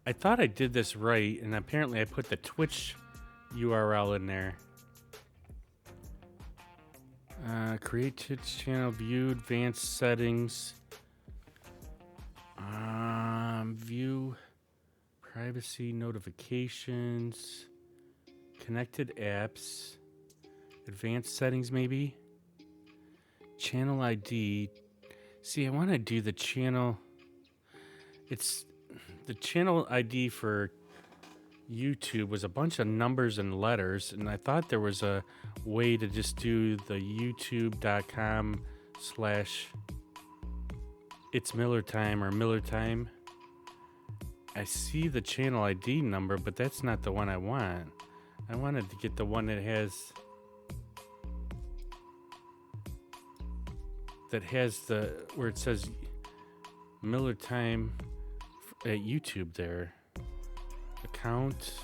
I thought I did this right, and apparently I put the Twitch URL in there. Create Twitch channel, view advanced settings. View privacy notifications, connected apps, advanced settings maybe, channel ID. See, I want to do the channel. It's the channel ID for YouTube was a bunch of numbers and letters, and I thought there was a way to just do the youtube.com slash it's Miller Time or Miller Time. I see the channel ID number, but that's not the one I want. I wanted to get the one that has the where it says Miller Time at YouTube there. Account.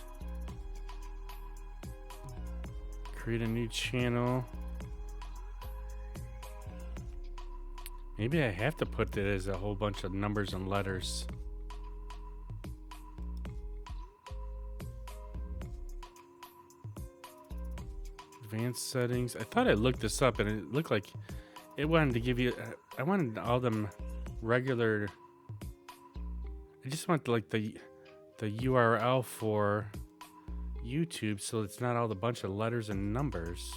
Create a new channel. Maybe I have to put it as a whole bunch of numbers and letters. Advanced settings. I thought I looked this up and it looked like it wanted to give you. I wanted all them regular. I just want like the URL for YouTube so it's not all the bunch of letters and numbers.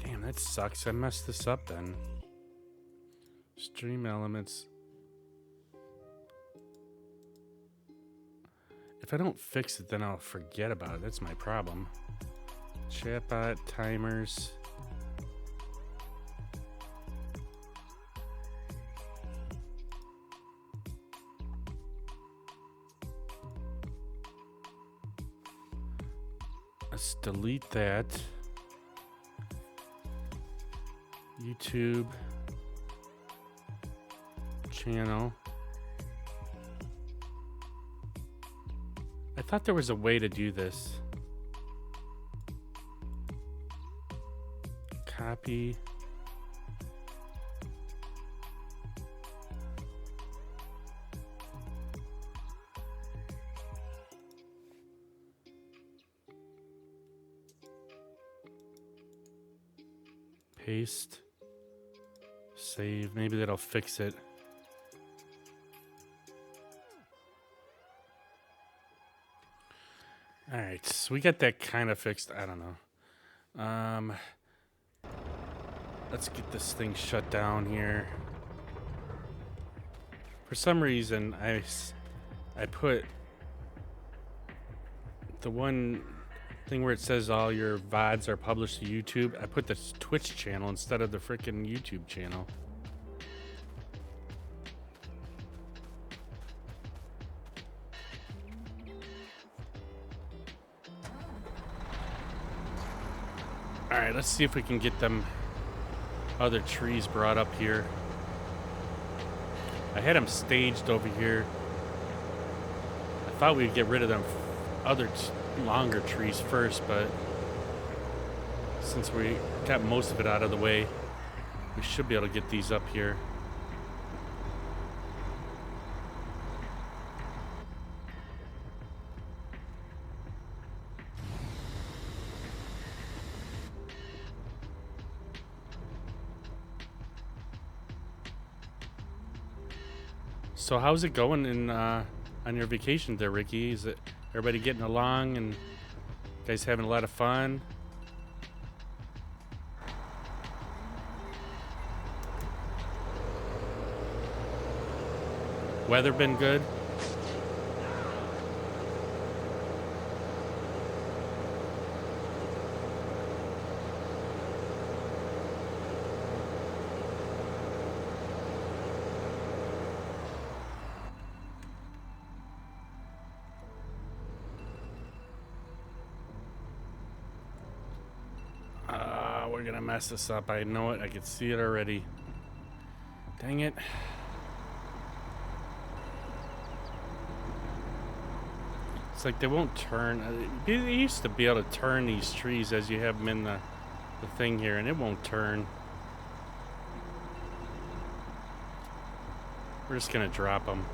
Damn, that sucks. I messed this up then. Stream elements. If I don't fix it, then I'll forget about it. That's my problem. Chatbot, timers. Let's delete that. YouTube channel. I thought there was a way to do this. Copy. Paste. Save. Maybe that'll fix it. All right, so we got that kind of fixed. I don't know. Let's get this thing shut down here. For some reason, I put the one thing where it says all your VODs are published to YouTube. I put the Twitch channel instead of the freaking YouTube channel. All right, let's see if we can get them other trees brought up here. I had them staged over here. I thought we'd get rid of them other longer trees first, but since we got most of it out of the way, we should be able to get these up here. So how's it going in on your vacation there, Ricky? Is it everybody getting along and guys having a lot of fun? Weather been good? We're gonna mess this up. I know it. I can see it already. Dang it. It's like they won't turn. They used to be able to turn these trees as you have them in the thing here, and it won't turn. We're just gonna drop them.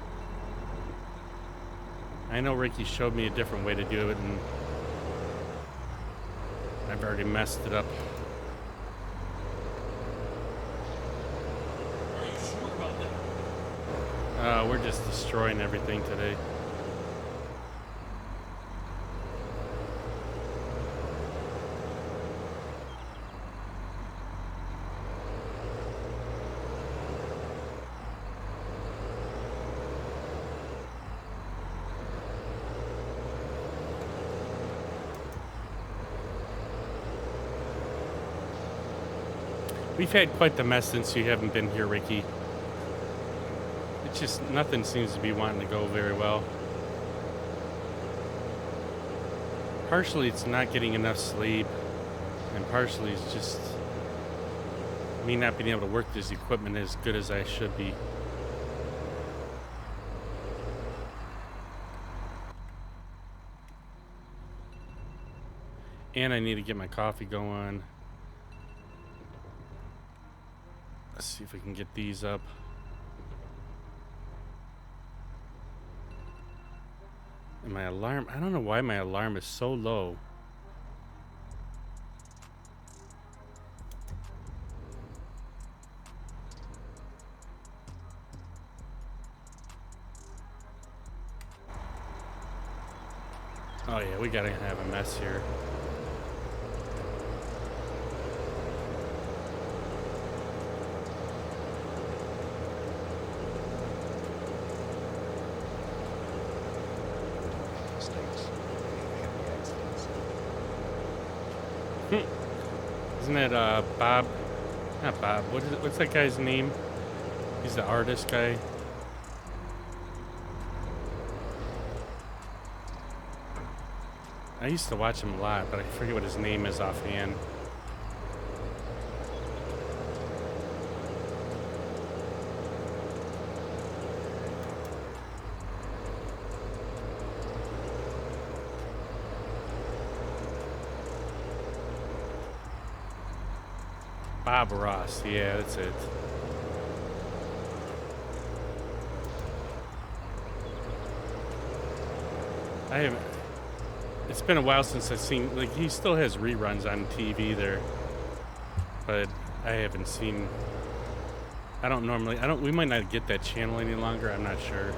I know Ricky showed me a different way to do it, and I've already messed it up. We're just destroying everything today. We've had quite the mess since you haven't been here, Ricky. It's just nothing seems to be wanting to go very well. Partially it's not getting enough sleep, and partially it's just me not being able to work this equipment as good as I should be. And I need to get my coffee going. Let's see if we can get these up. And my alarm, I don't know why my alarm is so low. Oh yeah, we gotta have a mess here. Isn't that Bob? Not Bob. What's that guy's name? He's the artist guy. I used to watch him a lot, but I forget what his name is offhand. Bob Ross. Yeah, that's it. I haven't. It's been a while since I've seen. Like, he still has reruns on TV there, but I haven't seen. I don't normally. I don't. We might not get that channel any longer. I'm not sure.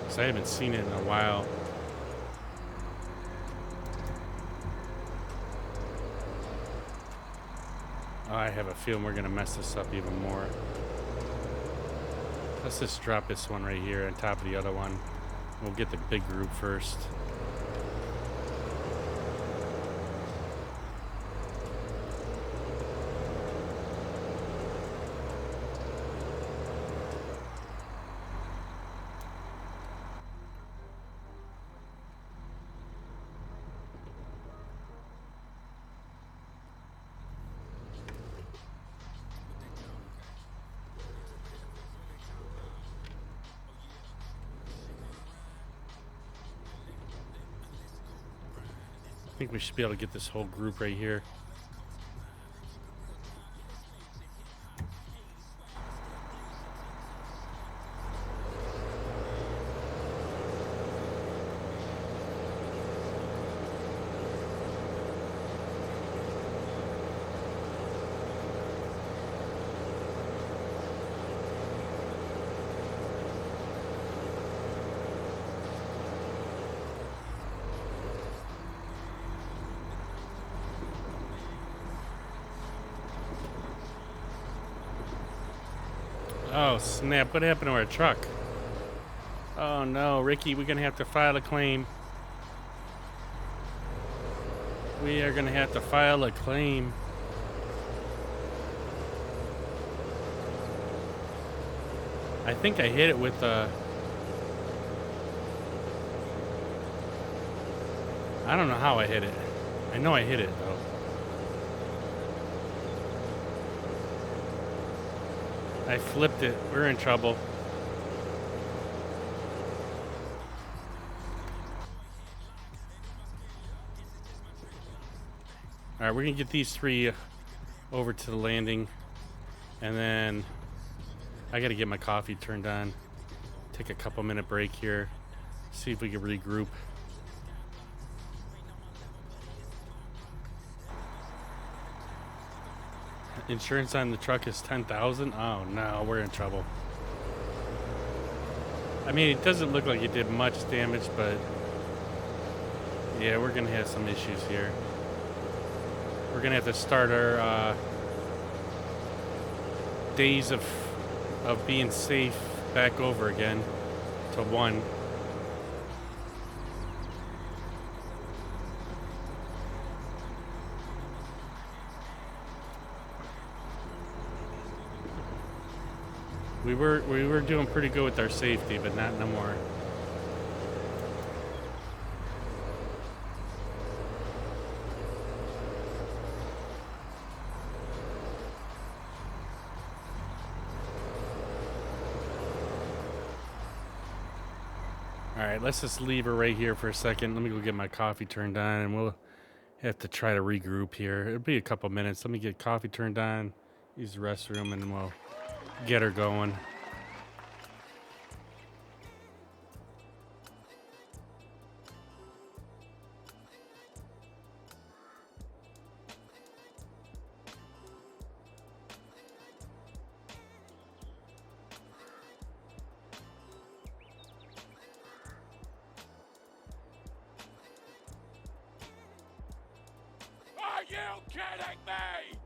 So I haven't seen it in a while. Oh, I have a feeling we're gonna mess this up even more. Let's just drop this one right here on top of the other one. We'll get the big group first. I think we should be able to get this whole group right here. Oh snap, what happened to our truck? Oh no, Ricky, we're gonna have to file a claim. We are gonna have to file a claim. I think I hit it with I don't know how I hit it. I know I hit it though. I flipped it. We're in trouble. All right, we're gonna get these three over to the landing, and then I gotta get my coffee turned on. Take a couple minute break here. See if we can regroup. Insurance on the truck is $10,000. Oh no, we're in trouble. I mean, it doesn't look like it did much damage, but yeah, we're gonna have some issues here. we're gonna have to start our days of being safe back over again to one. We were doing pretty good with our safety, but not no more. All right, let's just leave her right here for a second. Let me go get my coffee turned on, and we'll have to try to regroup here. It'll be a couple minutes. Let me get coffee turned on, use the restroom, and then we'll get her going. Are you kidding me?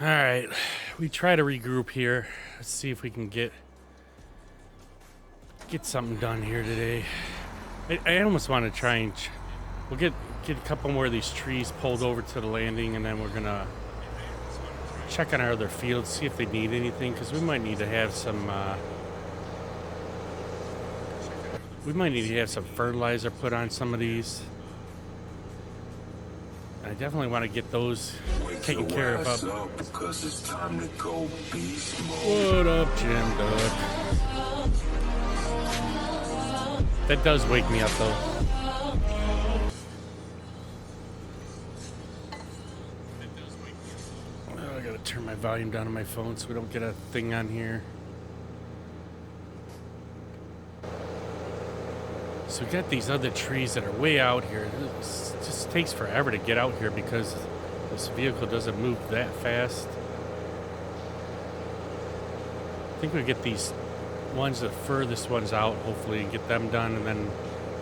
All right, we try to regroup here. Let's see if we can get something done here today. I almost want to try and we'll get a couple more of these trees pulled over to the landing, and then we're gonna check on our other fields, see if they need anything, because we might need to have some fertilizer put on some of these. I definitely want to get those taken care of. Because it's time to go beast mode. What up, Jim Duck? That does wake me up, though. Oh, I gotta turn my volume down on my phone so we don't get a thing on here. So we got these other trees that are way out here. It just takes forever to get out here because this vehicle doesn't move that fast. I think we get these ones, the furthest ones out, hopefully, and get them done. And then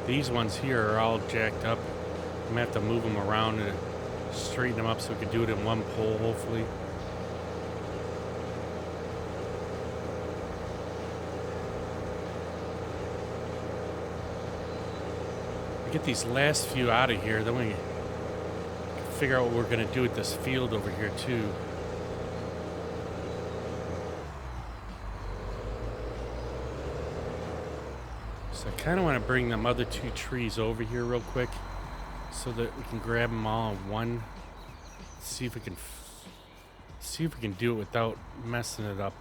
these ones here are all jacked up. I'm gonna have to move them around and straighten them up so we can do it in one pole, hopefully. Get these last few out of here, then we can figure out what we're going to do with this field over here too. So I kind of want to bring them other two trees over here real quick so that we can grab them all in one. See if we can do it without messing it up.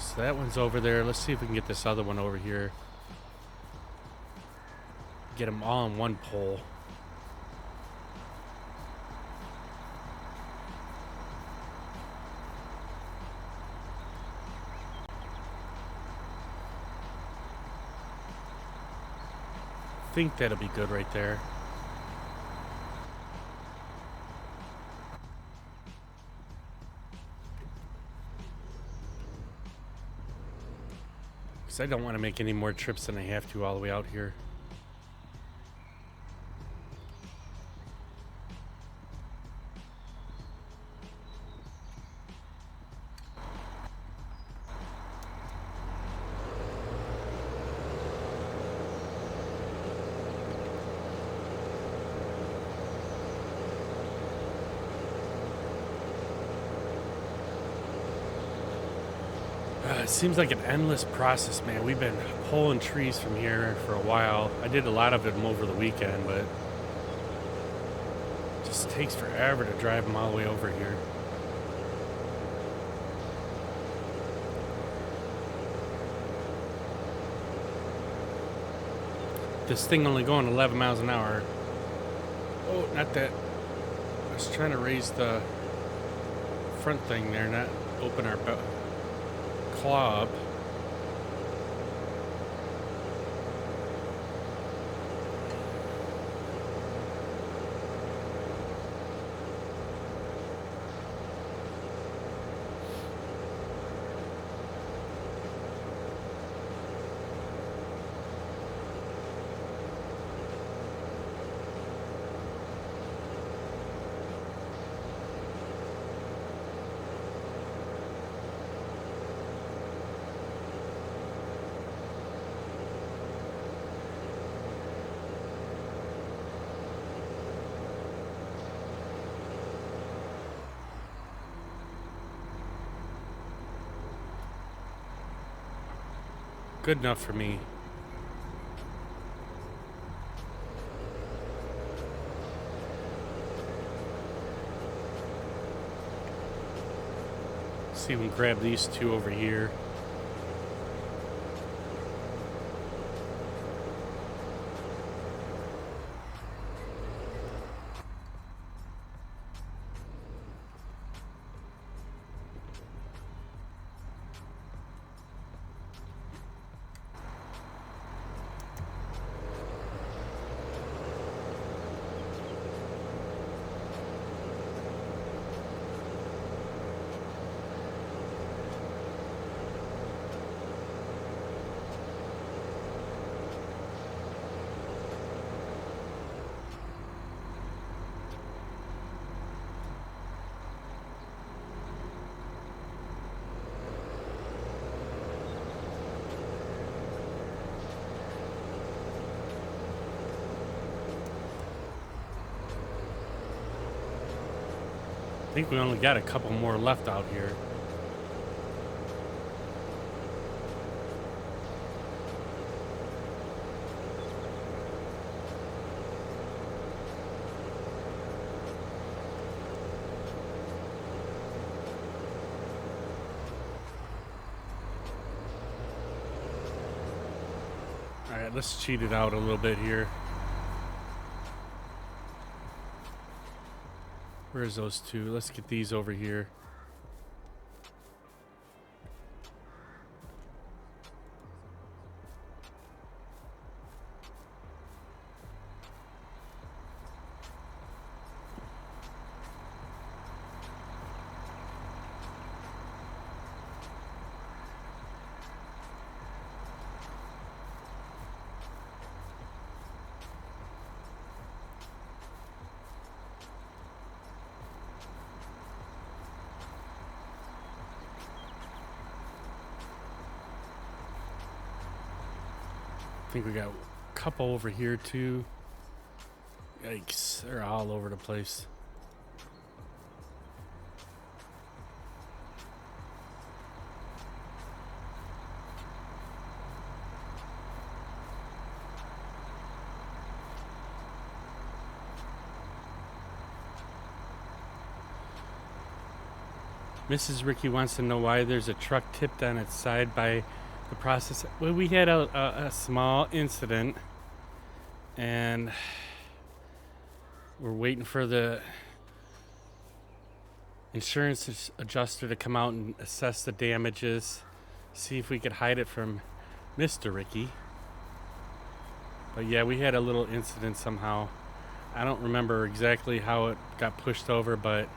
So that one's over there. Let's see if we can get this other one over here. Get them all in one pole. I think that'll be good right there. I don't want to make any more trips than I have to all the way out here. It seems like an endless process, man. We've been pulling trees from here for a while. I did a lot of them over the weekend, but it just takes forever to drive them all the way over here. This thing only going 11 miles an hour. Oh, not that. I was trying to raise the front thing there, not open our claw up. Good enough for me. See if we can grab these two over here. I think we only got a couple more left out here. All right, let's cheat it out a little bit here. Where's those two? Let's get these over here. I think we got a couple over here too. Yikes, they're all over the place. Mrs. Ricky wants to know why there's a truck tipped on its side by the process. Well, we had a small incident, and we're waiting for the insurance adjuster to come out and assess the damages, see if we could hide it from Mr. Ricky. But yeah, we had a little incident somehow. I don't remember exactly how it got pushed over, but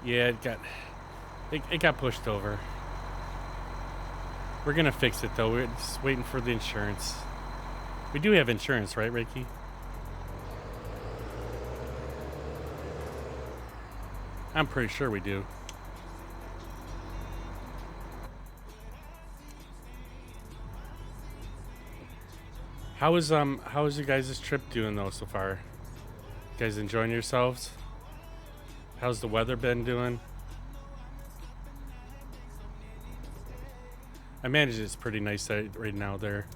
yeah, it got pushed over. We're gonna fix it though. We're just waiting for the insurance. We do have insurance, right, Ricky? I'm pretty sure we do. How is your guys' trip doing though so far? You guys enjoying yourselves? How's the weather been doing? I imagine it's pretty nice right now there.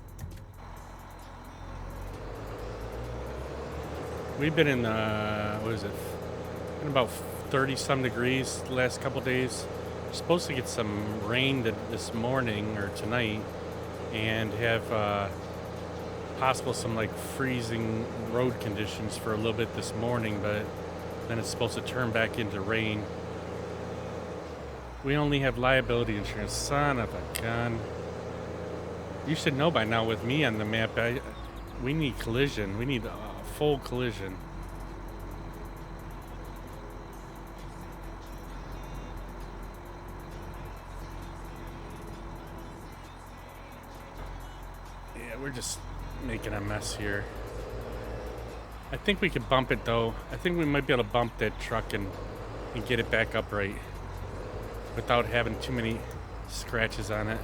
We've been in what is it? In about 30 some degrees the last couple days. We're supposed to get some rain this morning or tonight, and have possible some like freezing road conditions for a little bit this morning, but then it's supposed to turn back into rain. We only have liability insurance. Son of a gun. You should know by now with me on the map, we need collision. We need a full collision. Yeah, we're just making a mess here. I think we could bump it though. I think we might be able to bump that truck and get it back upright without having too many scratches on it.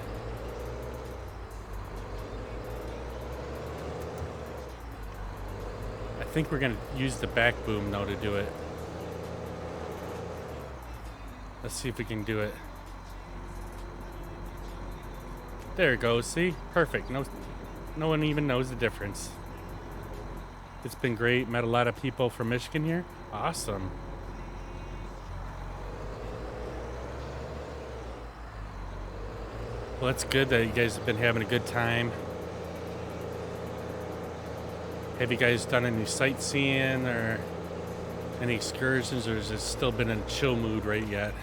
I think we're gonna use the back boom though to do it. Let's see if we can do it. There it goes, see? Perfect. No one even knows the difference. It's been great. Met a lot of people from Michigan here. Awesome. Well, that's good that you guys have been having a good time. Have you guys done any sightseeing or any excursions, or has it still been in chill mood right yet?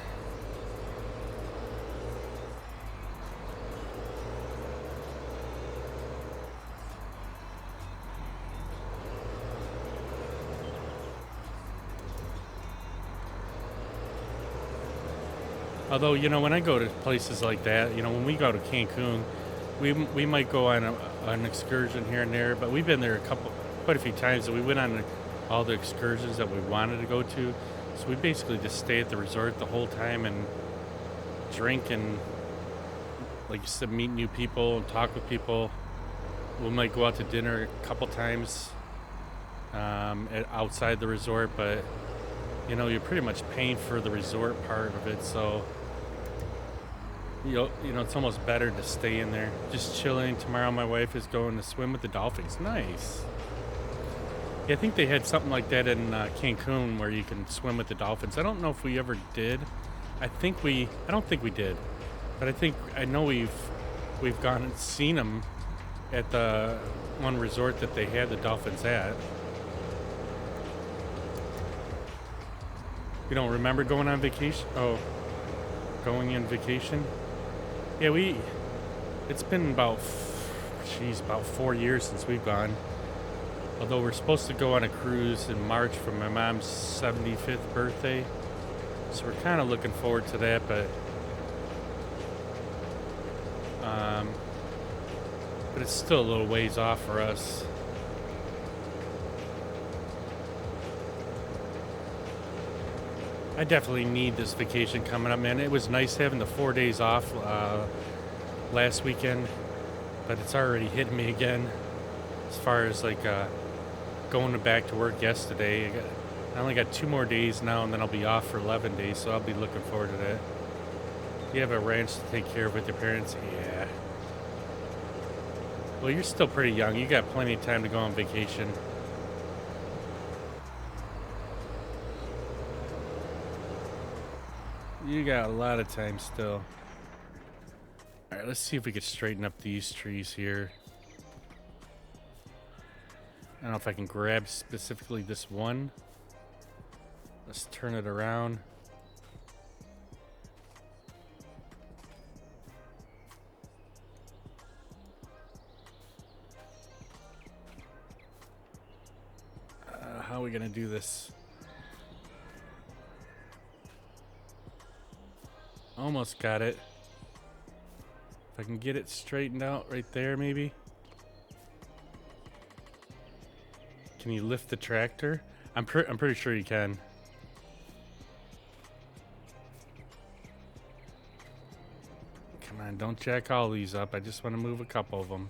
Although, you know, when I go to places like that, you know, when we go to Cancun, we might go on an excursion here and there, but we've been there quite a few times, and we went on all the excursions that we wanted to go to. So we basically just stay at the resort the whole time and drink and, like you said, meet new people and talk with people. We might go out to dinner a couple times outside the resort, but you know, you're pretty much paying for the resort part of it, so you know, it's almost better to stay in there, just chilling. Tomorrow, my wife is going to swim with the dolphins. Nice. Yeah, I think they had something like that in Cancun where you can swim with the dolphins. I don't know if we ever did. I don't think we did, but I know we've gone and seen them at the one resort that they had the dolphins at. You don't remember going on vacation? Oh, going in vacation? Yeah, it's been about 4 years since we've gone. Although we're supposed to go on a cruise in March for my mom's 75th birthday. So we're kind of looking forward to that, but it's still a little ways off for us. I definitely need this vacation coming up, man. It was nice having the 4 days off last weekend, but it's already hitting me again as far as like going back to work yesterday. I only got 2 more days now, and then I'll be off for 11 days, so I'll be looking forward to that. You have a ranch to take care of with your parents? Yeah. Well, you're still pretty young. You got plenty of time to go on vacation. You got a lot of time still. All right, let's see if we can straighten up these trees here. I don't know if I can grab specifically this one. Let's turn it around. How are we gonna do this? Almost got it. If I can get it straightened out right there, maybe. Can you lift the tractor? I'm pretty sure you can. Come on, don't jack all these up. I just want to move a couple of them.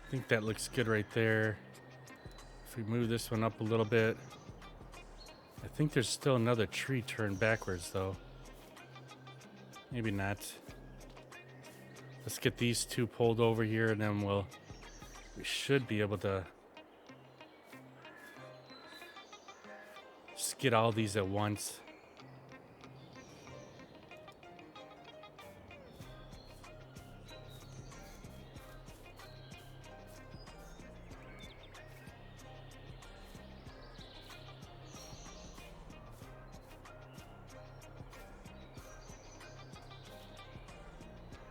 I think that looks good right there. If we move this one up a little bit. I think there's still another tree turned backwards though. Maybe not. Let's get these two pulled over here, and then we should be able to skid all these at once.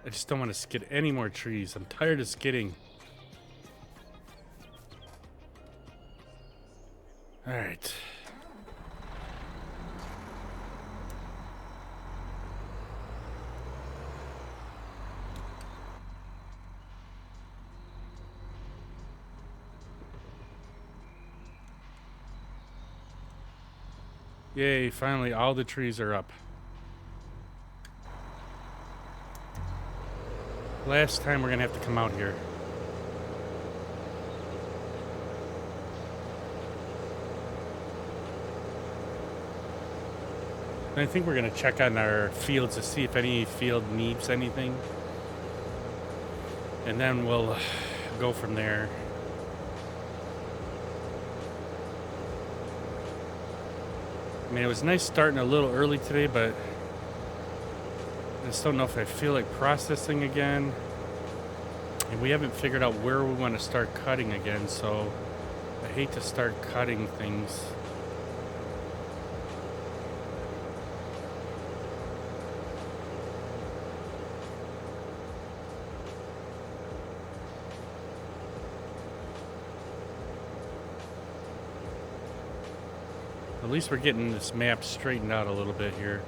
I just don't want to skid any more trees. I'm tired of skidding. All right. Yay, finally all the trees are up. Last time we're gonna have to come out here. And I think we're gonna check on our fields to see if any field needs anything. And then we'll go from there. I mean, it was nice starting a little early today, but I just don't know if I feel like processing again. And we haven't figured out where we want to start cutting again, so I hate to start cutting things. At least we're getting this map straightened out a little bit here.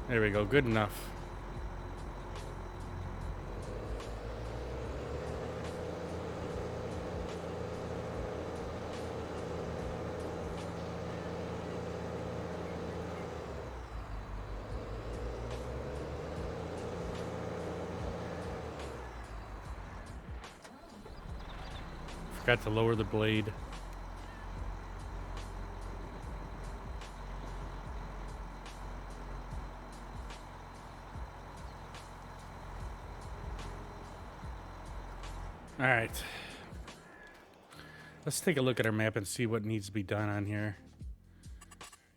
There we go. Good enough. Forgot to lower the blade. All right. Let's take a look at our map and see what needs to be done on here.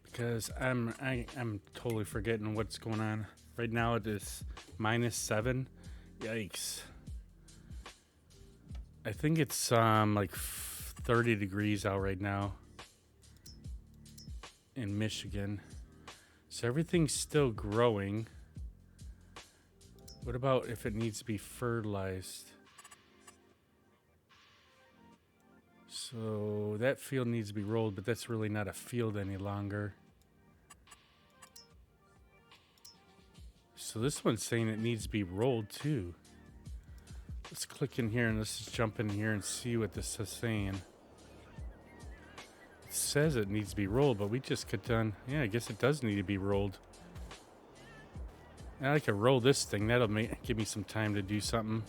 Because I'm totally forgetting what's going on. Right now it is -7. Yikes. I think it's like 30 degrees out right now in Michigan. So everything's still growing. What about if it needs to be fertilized? So that field needs to be rolled, but that's really not a field any longer. So this one's saying it needs to be rolled too. Let's click in here and let's just jump in here and see what this is saying. It says it needs to be rolled, but we just got done. Yeah, I guess it does need to be rolled. And I can roll this thing. That'll give me some time to do something.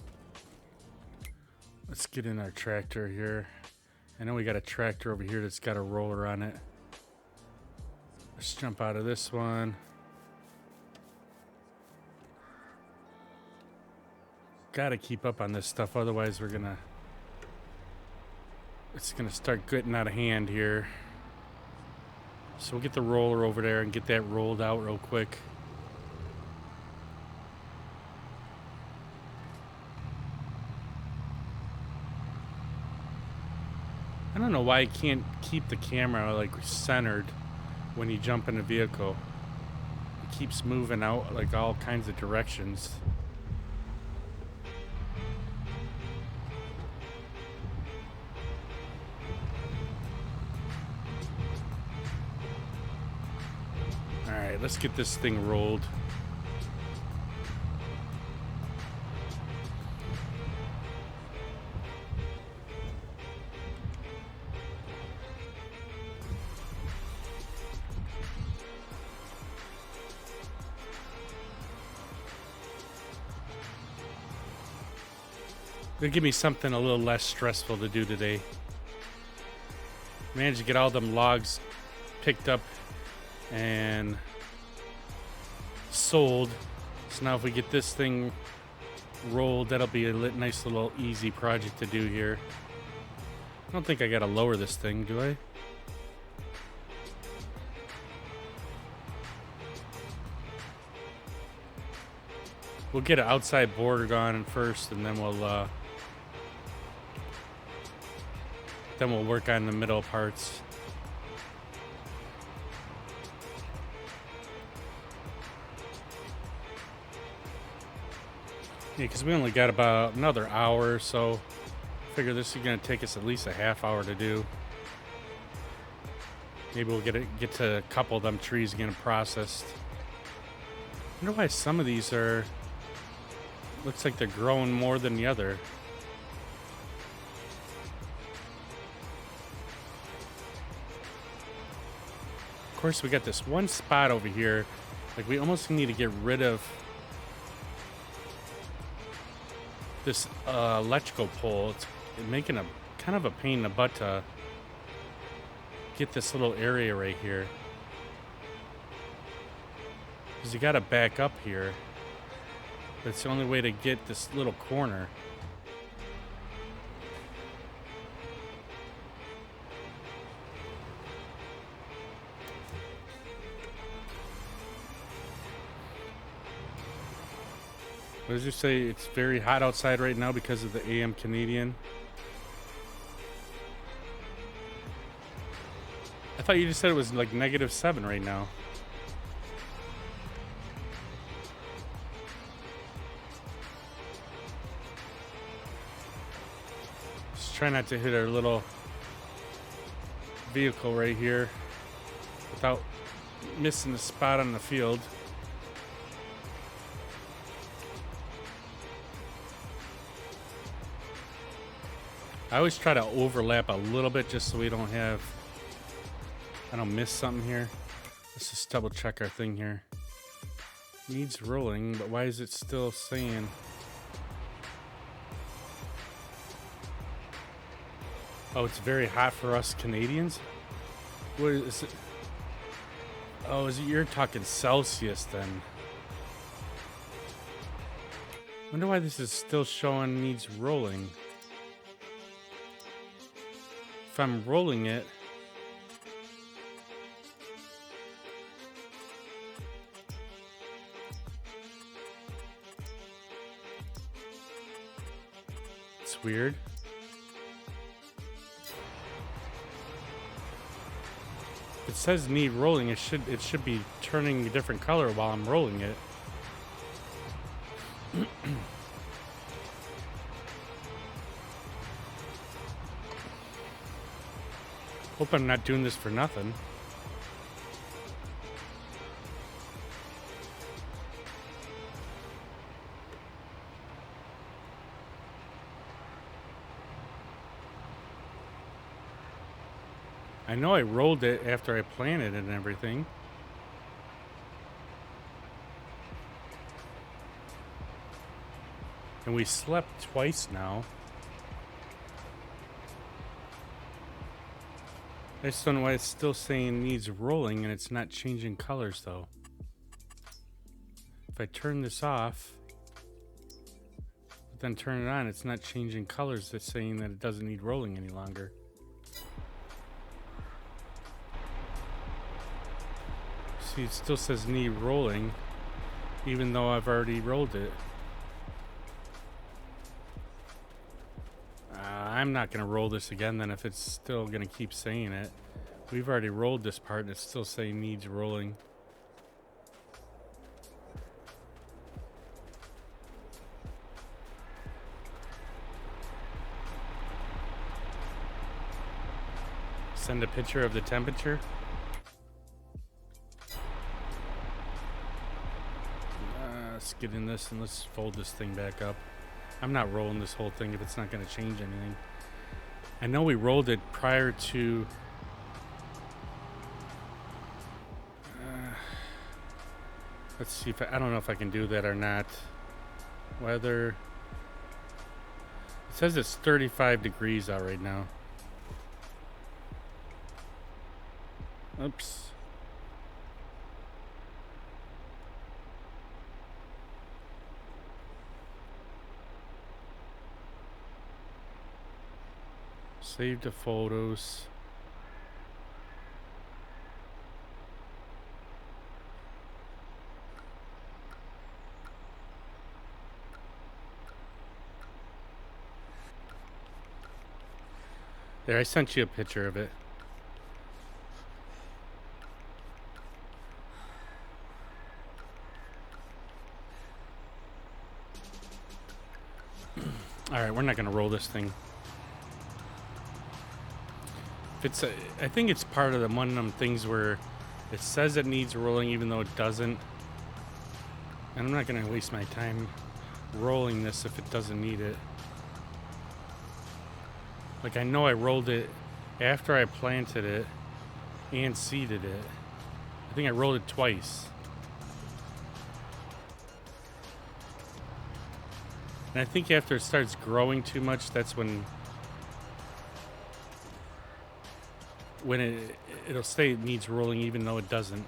Let's get in our tractor here. I know we got a tractor over here that's got a roller on it. Let's jump out of this one. Gotta keep up on this stuff, otherwise it's gonna start getting out of hand here. So we'll get the roller over there and get that rolled out real quick. I don't know why I can't keep the camera like centered when you jump in a vehicle. It keeps moving out like all kinds of directions. Alright, let's get this thing rolled. They'll give me something a little less stressful to do today. Managed to get all them logs picked up and sold. So now if we get this thing rolled, that'll be a nice little easy project to do here. I don't think I gotta lower this thing, do I? We'll get an outside border on first, and then we'll work on the middle parts. Yeah, because we only got about another hour or so. Figure this is going to take us at least a half hour to do. Maybe we'll get to a couple of them trees getting processed. I wonder why some of these are... Looks like they're growing more than the other. Of course, we got this one spot over here. Like, we almost need to get rid of this electrical pole. It's making a kind of a pain in the butt to get this little area right here. Because you got to back up here. That's the only way to get this little corner. What does it say? It's very hot outside right now because of the AM Canadian. I thought you just said it was like -7 right now. Just try not to hit our little vehicle right here without missing the spot on the field. I always try to overlap a little bit just so we don't have, I don't miss something here. Let's just double check our thing here. Needs rolling, but why is it still saying? Oh, it's very hot for us Canadians? What is it? Oh, you're talking Celsius then. Wonder why this is still showing needs rolling. If I'm rolling it, it's weird. It says need rolling. It should be turning a different color while I'm rolling it. Hope I'm not doing this for nothing. I know I rolled it after I planted it and everything. And we slept twice now. I just don't know why it's still saying needs rolling and it's not changing colors though. If I turn this off, but then turn it on, it's not changing colors. It's saying that it doesn't need rolling any longer. See, it still says need rolling, even though I've already rolled it. I'm not going to roll this again then if it's still going to keep saying it. We've already rolled this part and it's still saying needs rolling. Send a picture of the temperature. Let's get in this and let's fold this thing back up. I'm not rolling this whole thing if it's not going to change anything. I know we rolled it prior to... let's see if I don't know if I can do that or not. Weather. It says it's 35 degrees out right now. Oops. Save the photos. There, I sent you a picture of it. Alright, we're not going to roll this thing. If it's I think it's part of one of them things where it says it needs rolling even though it doesn't. And I'm not going to waste my time rolling this if it doesn't need it. Like, I know I rolled it after I planted it and seeded it. I think I rolled it twice. And I think after it starts growing too much, that's when it'll say it needs rolling even though it doesn't.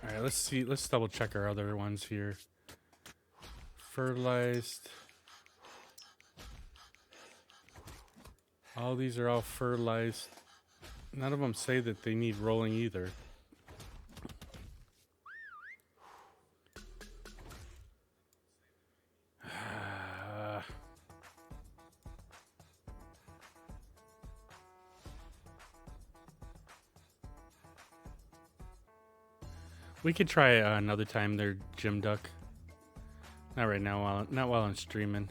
All right, let's see. Let's double check our other ones here. Fertilized. All these are all fertilized. None of them say that they need rolling either. We could try another time there, Jim Duck. Not right now, not while I'm streaming.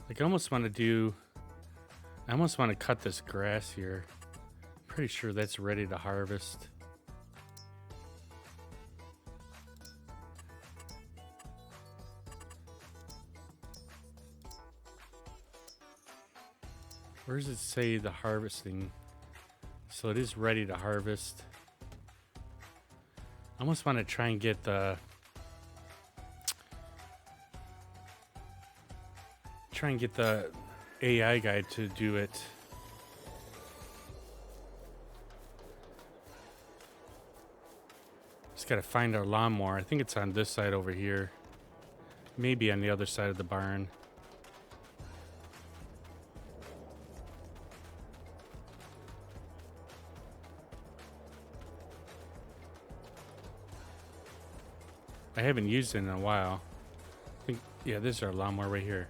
Like, I almost want to cut this grass here. Pretty sure that's ready to harvest. Where does it say the harvesting? So it is ready to harvest. I almost want to try and get the AI guy to do it. Just gotta find our lawnmower. I think it's on this side over here. Maybe on the other side of the barn. I haven't used it in a while. I think, yeah, this is our lawnmower right here.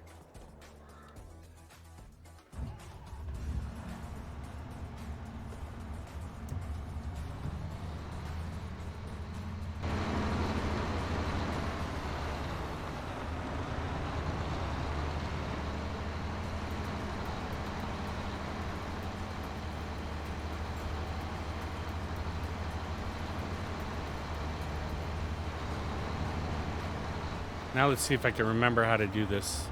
Now let's see if I can remember how to do this.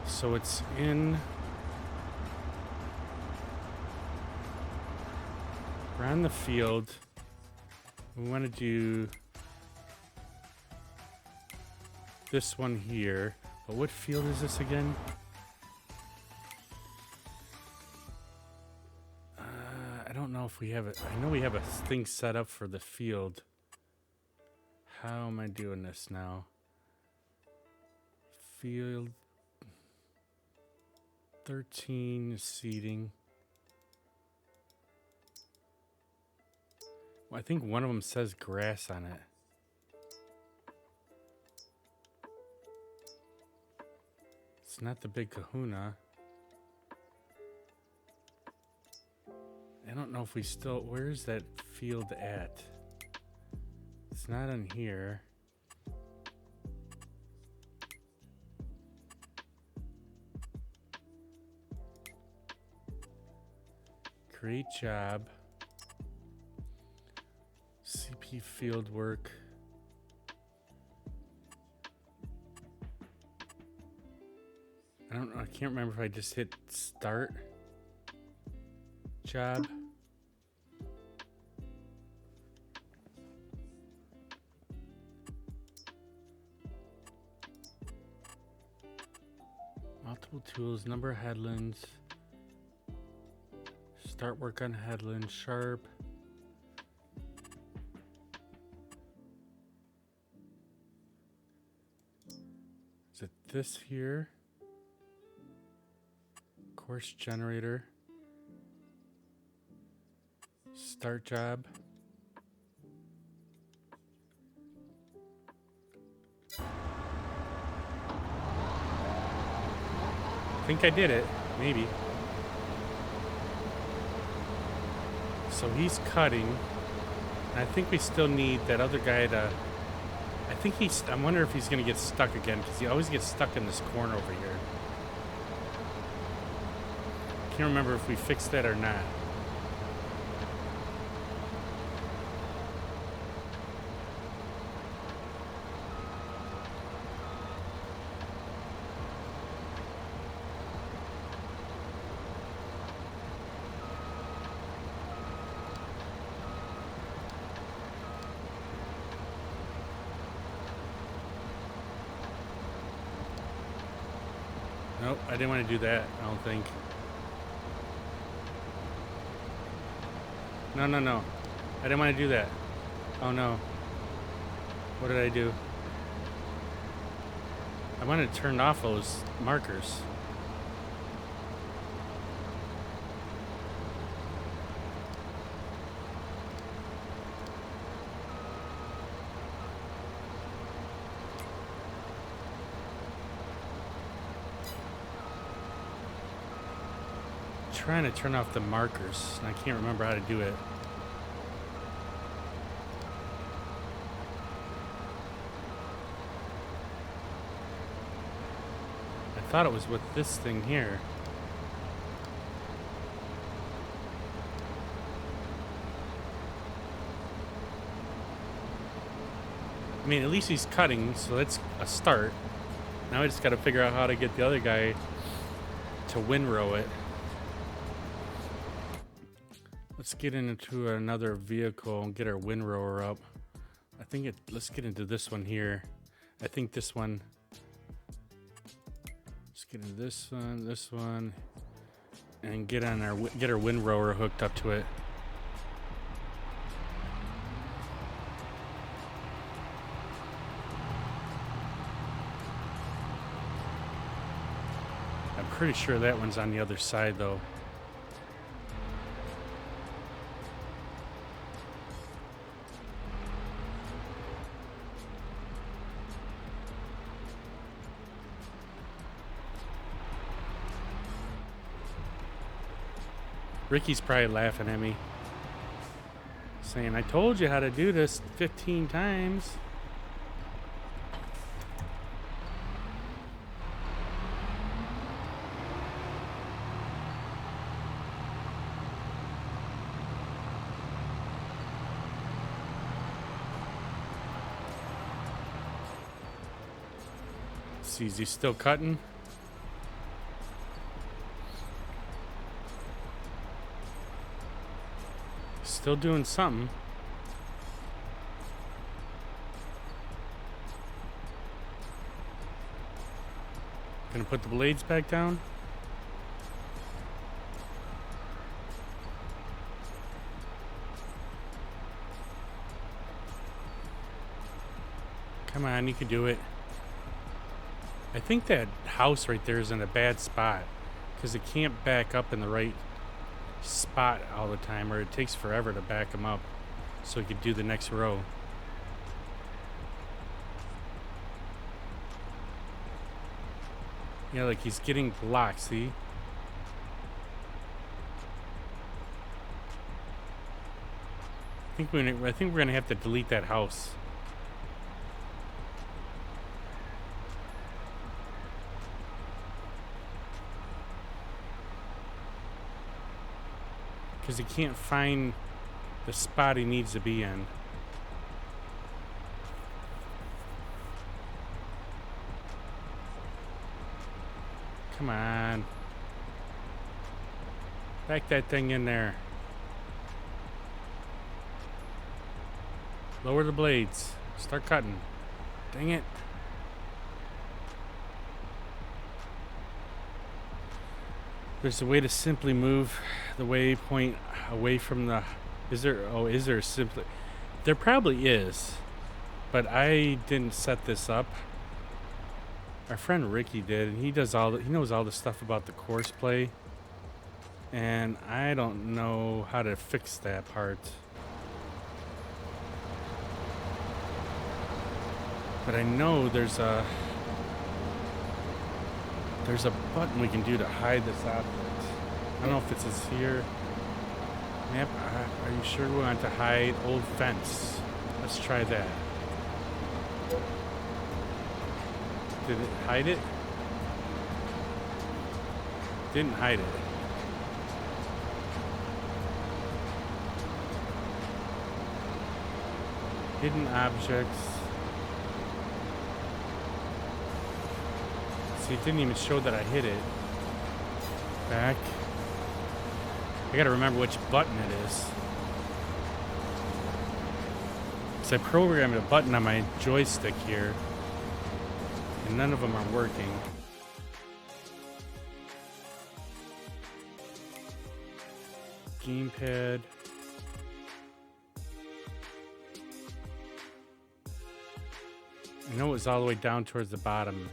So it's in... We're on the field. We want to do this one here. But what field is this again? I don't know if we have it. I know we have a thing set up for the field. How am I doing this now? Field 13 seating. Well, I think one of them says grass on it. It's not the big kahuna. I don't know if we still... Where's that field at? It's not on here. Create job. CP field work. I don't know. I can't remember if I just hit start job. Multiple tools, number of headlands. Start work on headland, sharp. Is it this here? Course generator. Start job. I think I did it, maybe. So he's cutting. I think we still need that other guy to... I think he's... I wonder if he's going to get stuck again, because he always gets stuck in this corner over here. Can't remember if we fixed that or not. Nope, I didn't want to do that, I don't think. No. I didn't want to do that. Oh no. What did I do? I wanted to turn off those markers. Trying to turn off the markers, and I can't remember how to do it. I thought it was with this thing here. I mean, at least he's cutting, so that's a start. Now I just got to figure out how to get the other guy to windrow it. Let's get into another vehicle and get our windrower up. Let's get into this one here. I think this one. Let's get into this one, and get our windrower hooked up to it. I'm pretty sure that one's on the other side though. Ricky's probably laughing at me, saying, I told you how to do this 15 times. See, is he still cutting? Still doing something. Gonna put the blades back down. Come on, you can do it. I think that house right there is in a bad spot because it can't back up in the right spot all the time, or it takes forever to back him up so he could do the next row. Yeah, like he's getting blocked, see? I think we're gonna have to delete that house. Because he can't find the spot he needs to be in. Come on. Back that thing in there. Lower the blades. Start cutting. Dang it. There's a way to simply move the waypoint away from the... Is there simply... There probably is. But I didn't set this up. Our friend Ricky did, and he knows all the stuff about the course play. And I don't know how to fix that part. But I know there's a button we can do to hide this object. I don't know if it's here. Map, are you sure we want to hide old fence? Let's try that. Did it hide it? Didn't hide it. Hidden objects. See, it didn't even show that I hit it. Back. I gotta remember which button it is. So I programmed a button on my joystick here, and none of them are working. Gamepad. I know it was all the way down towards the bottom.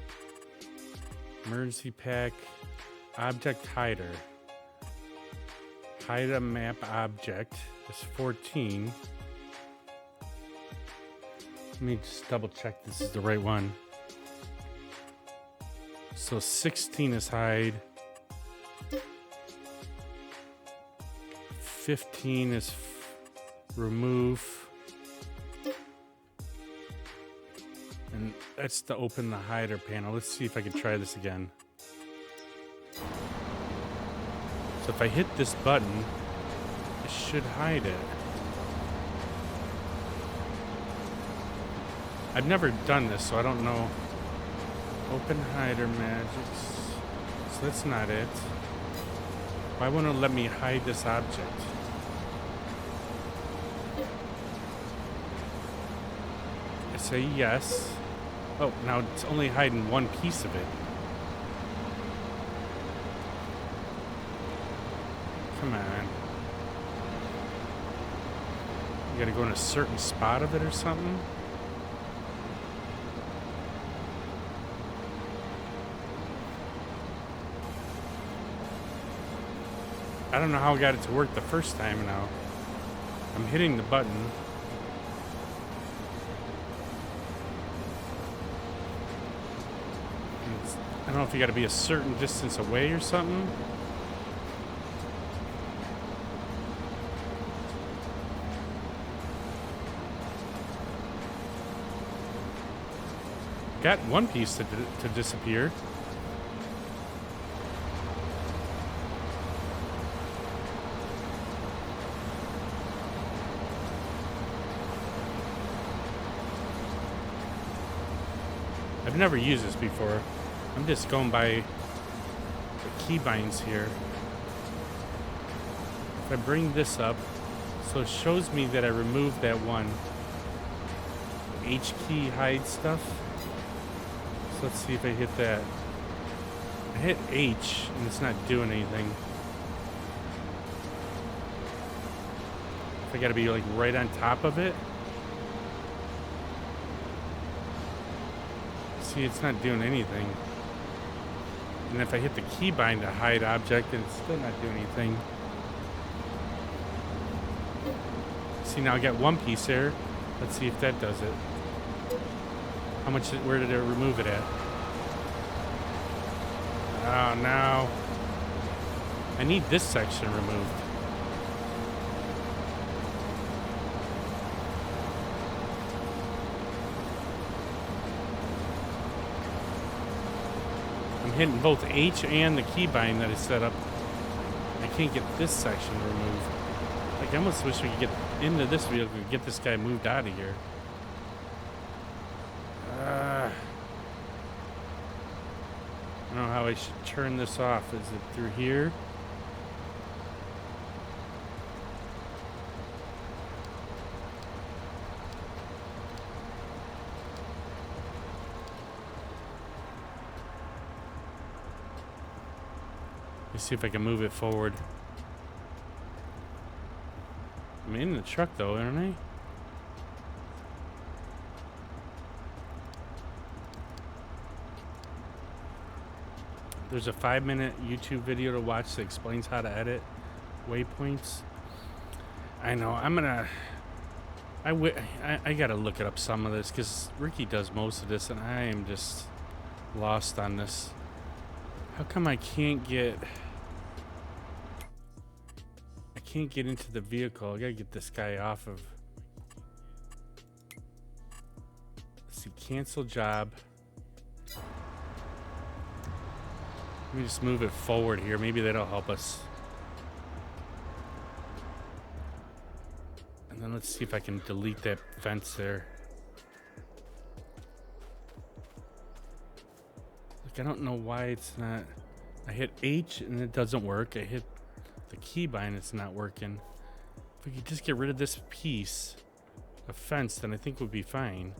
Emergency pack. Object hider. Hide a map object. It's 14. Let me just double check this is the right one. So 16 is hide. 15 is remove. And that's to open the hider panel. Let's see if I can try this again. So if I hit this button, it should hide it. I've never done this, so I don't know. Open hider magics. So that's not it. Why won't it let me hide this object? I say yes. Oh, now it's only hiding one piece of it. Come on. You gotta go in a certain spot of it or something? I don't know how I got it to work the first time now. I'm hitting the button. I don't know if you gotta be a certain distance away or something. Got one piece to disappear. I've never used this before. I'm just going by the keybinds here. If I bring this up, so it shows me that I removed that one H key hide stuff. So let's see if I hit that. I hit H and it's not doing anything. I gotta be like right on top of it. See, it's not doing anything. And if I hit the keybind to hide object, and it's still not doing anything. See, now I got one piece there. Let's see if that does it. How much, where did it remove it at? Oh, no. I need this section removed. I'm hitting both H and the keybind that is set up. I can't get this section removed. Like, I almost wish we could get into this vehicle and get this guy moved out of here. I don't know how I should turn this off. Is it through here? Let's see if I can move it forward. I'm in the truck though, aren't I? There's a 5-minute YouTube video to watch that explains how to edit waypoints. I know, I gotta look it up some of this because Ricky does most of this and I am just lost on this. How come I can't get into the vehicle? I gotta get this guy off of. Let's see, cancel job. Let me just move it forward here. Maybe that'll help us. And then let's see if I can delete that fence there. Like, I don't know why it's not. I hit H and it doesn't work. I hit the keybind, it's not working. If we could just get rid of this piece of fence, then I think we'll be fine.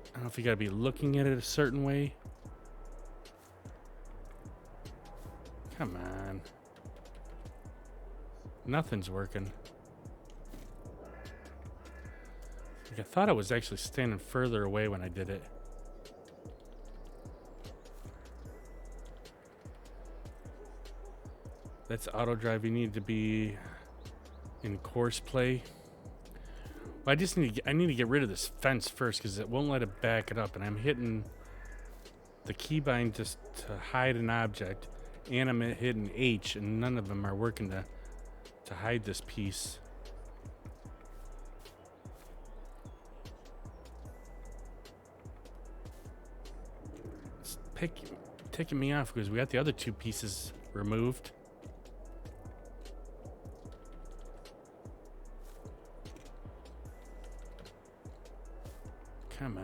I don't know if you gotta be looking at it a certain way. Come on. Nothing's working. Like, I thought I was actually standing further away when I did it. That's auto drive. You need to be in course play. Well, I need to get rid of this fence first because it won't let it back it up, and I'm hitting the keybind just to hide an object, and I'm hitting H, and none of them are working to hide this piece. It's ticking me off because we got the other two pieces removed. Come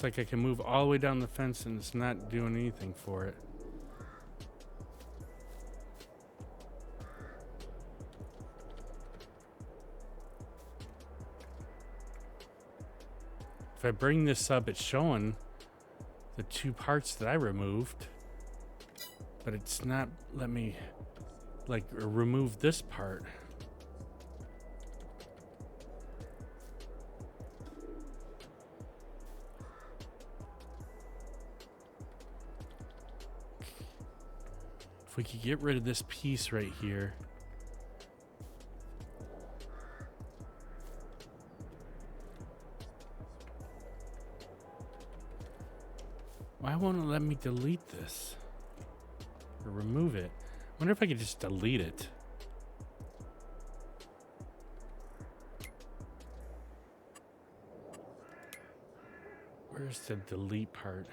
It's like I can move all the way down the fence and it's not doing anything for it. If I bring this up, it's showing the 2 parts that I removed, but it's not let me like remove this part. If we could get rid of this piece right here. Why won't it let me delete this? Or remove it? I wonder if I could just delete it. Where's the delete part?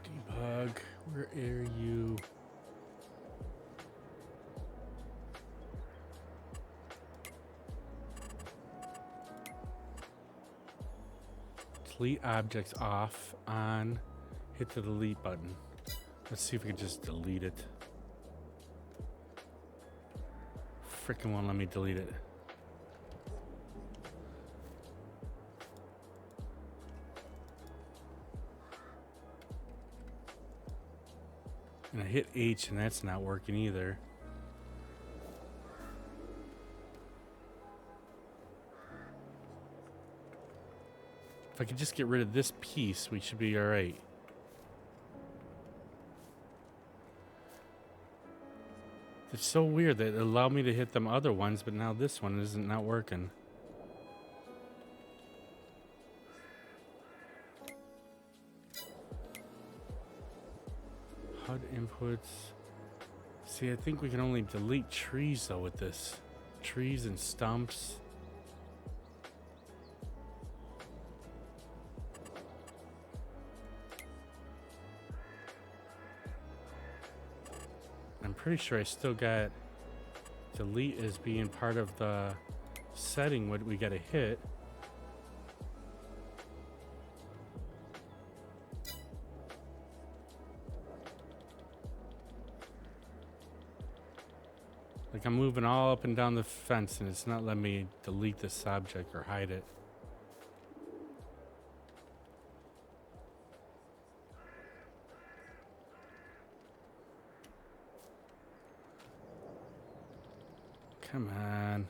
Debug, where are you? Delete objects off, on, hit the delete button. Let's see if we can just delete it. Frickin' won't let me delete it. And I hit H and that's not working either. If I could just get rid of this piece, we should be all right. It's so weird that it allowed me to hit them other ones, but now this one isn't not working. HUD inputs. See, I think we can only delete trees though with this. Trees and stumps. I'm pretty sure I still got delete as being part of the setting what we gotta hit. Like I'm moving all up and down the fence and it's not letting me delete this object or hide it. Come on.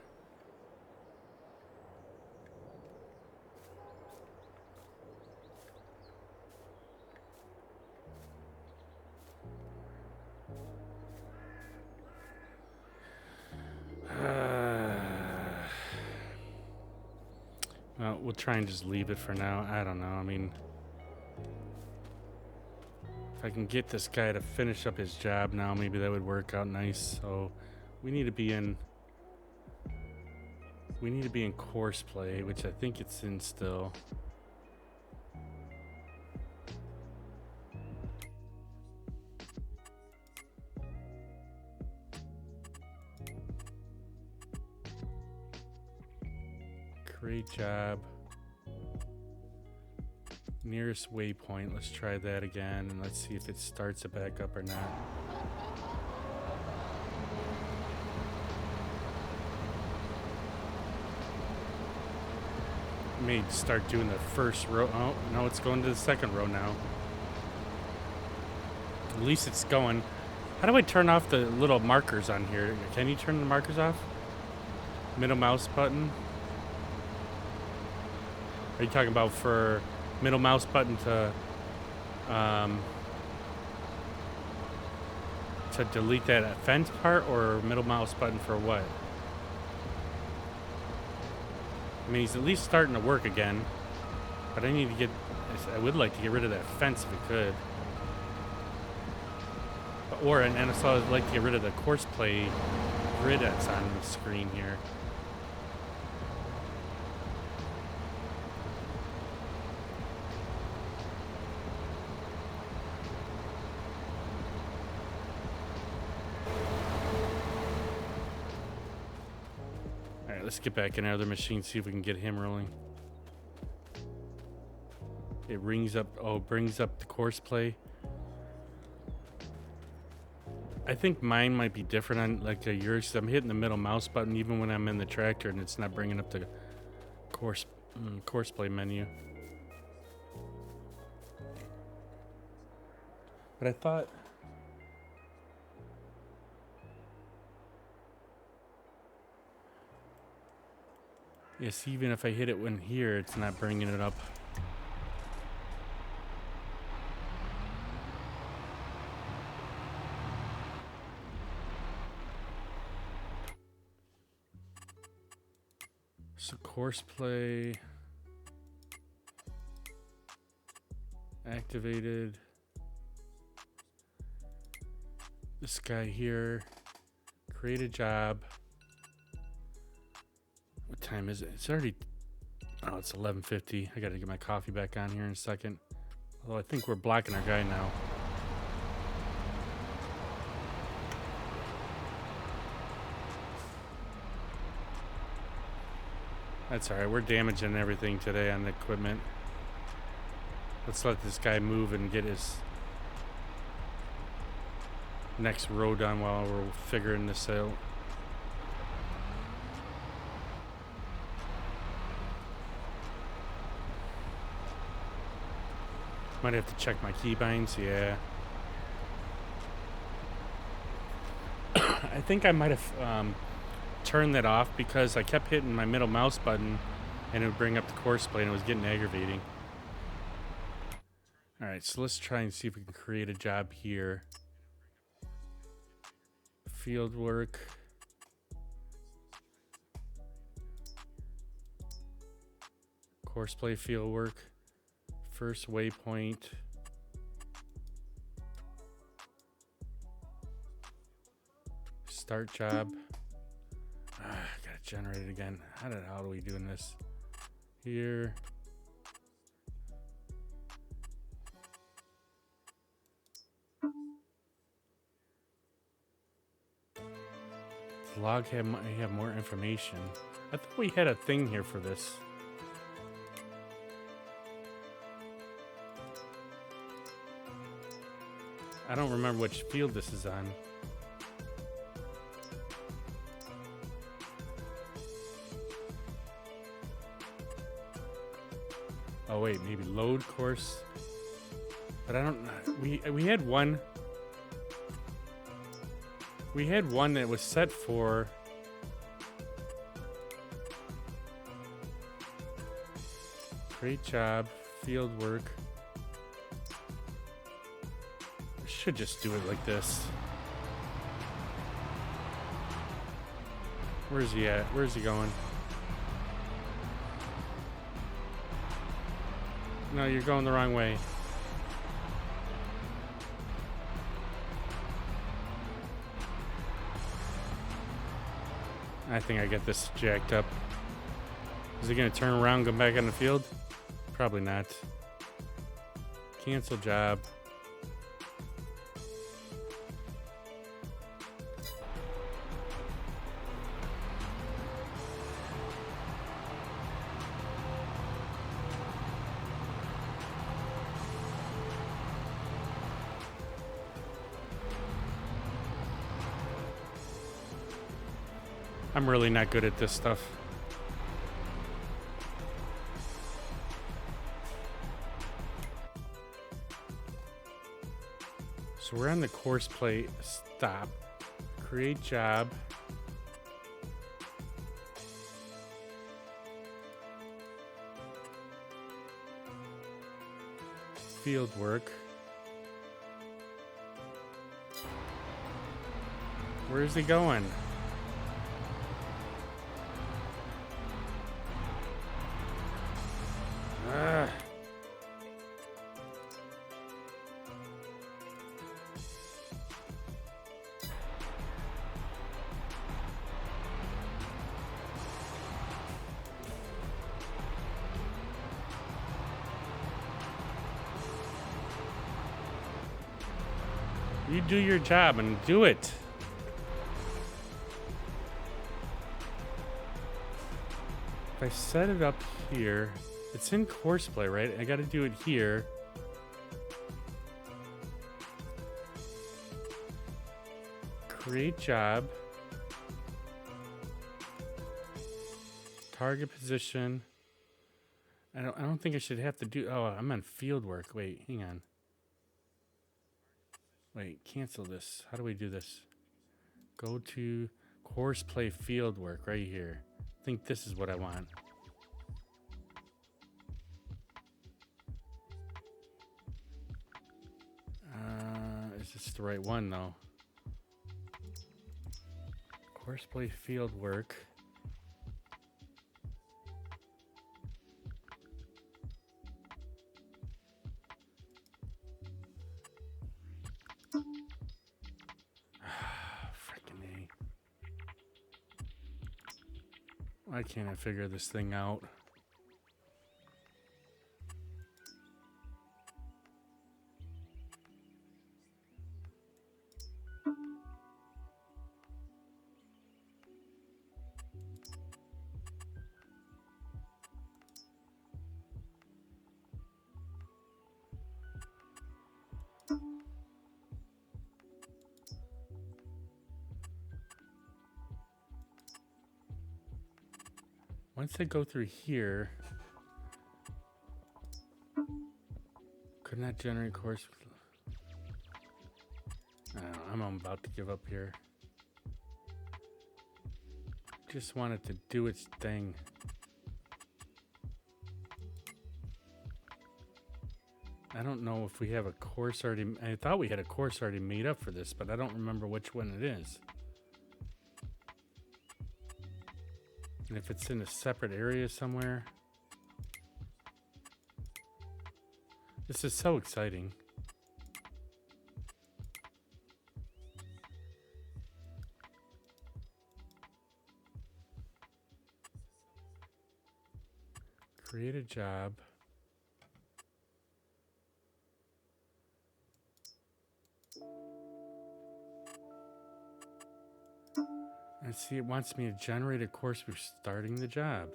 Well, we'll try and just leave it for now. I don't know. I mean, if I can get this guy to finish up his job now, maybe that would work out nice. So we need to be in course play, which I think it's in still. Great job. Nearest waypoint. Let's try that again and let's see if it starts it back up or not. May start doing the first row. Oh, no, it's going to the second row now. At least it's going. How do I turn off the little markers on here? Can you turn the markers off? Middle mouse button. Are you talking about for middle mouse button to delete that fence part, or middle mouse button for what? I mean, he's at least starting to work again, but I would like to get rid of that fence if we could. And also I'd like to get rid of the course play grid that's on the screen here. let's get back in our other machine, see if we can get him rolling. It brings up the course play. I think mine might be different on like yours, 'cause I'm hitting the middle mouse button even when I'm in the tractor, and it's not bringing up the course play menu. But I thought, yes, even if I hit it when here, it's not bringing it up. So course play activated. This guy here, create a job. What time is it? It's already, oh, it's 11:50. I gotta get my coffee back on here in a second. Although I think we're blocking our guy now. That's all right. We're damaging everything today on the equipment. Let's let this guy move and get his next row done while we're figuring this out. Might have to check my keybinds. Yeah. I think I might have turn that off because I kept hitting my middle mouse button and it would bring up the course play and it was getting aggravating. All right, so let's try and see if we can create a job here. Field work. Course play field work. First waypoint. Start job. Gotta generate it again. How do we doing this? Here. The log might have more information. I thought we had a thing here for this. I don't remember which field this is on. Oh wait, maybe load course. But I don't know. We had one. We had one that was set for create job, field work. I should just do it like this. Where's he at? Where's he going? No, you're going the wrong way. I think I get this jacked up. Is he gonna turn around and go back on the field? Probably not. Cancel job. I'm really not good at this stuff. So we're on the course play stop. Create job. Field work. Where's he going? You do your job and do it. If I set it up here, it's in course play, right? I got to do it here. Create job. Target position. I don't think I should have to do. Oh, I'm on field work. Wait, hang on. Wait, cancel this. How do we do this? Go to course play field work right here. I think this is what I want. Is this the right one though? Course play field work. Freaking A. Why can't I figure this thing out? Once I go through here, could not generate course. I don't know, I'm about to give up here. Just want it to do its thing. I don't know if we have a course already. I thought we had a course already made up for this, but I don't remember which one it is. And if it's in a separate area somewhere. This is so exciting. Create a job. And see, it wants me to generate a course for starting the job.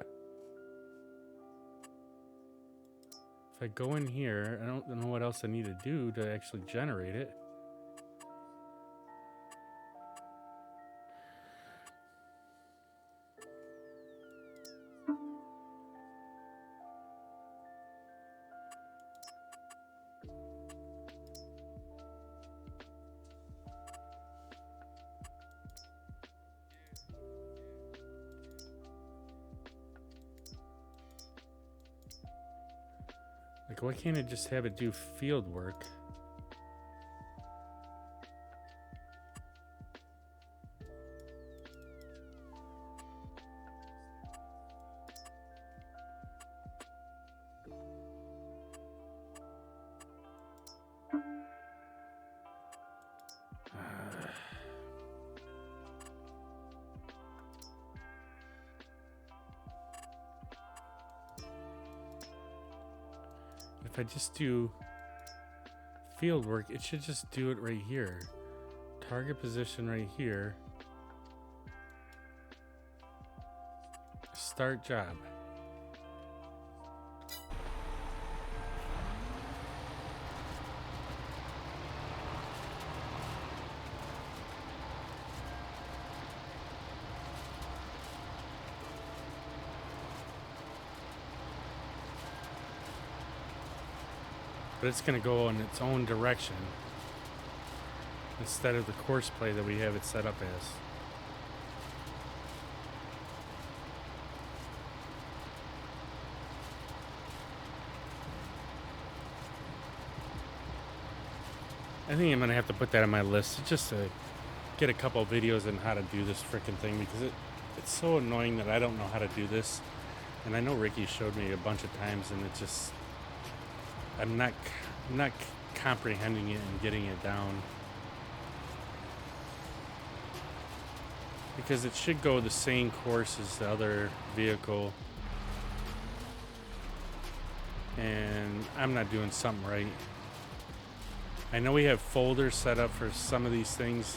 If I go in here, I don't know what else I need to do to actually generate it. Like, why can't I just have it do field work? If I just do field work, it should just do it right here. Target position right here. Start job. But it's going to go in its own direction instead of the course play that we have it set up as. I think I'm going to have to put that on my list just to get a couple of videos on how to do this freaking thing, because it's so annoying that I don't know how to do this. And I know Ricky showed me a bunch of times, and it just... I'm not comprehending it and getting it down, because it should go the same course as the other vehicle, and I'm not doing something right. I know we have folders set up for some of these things.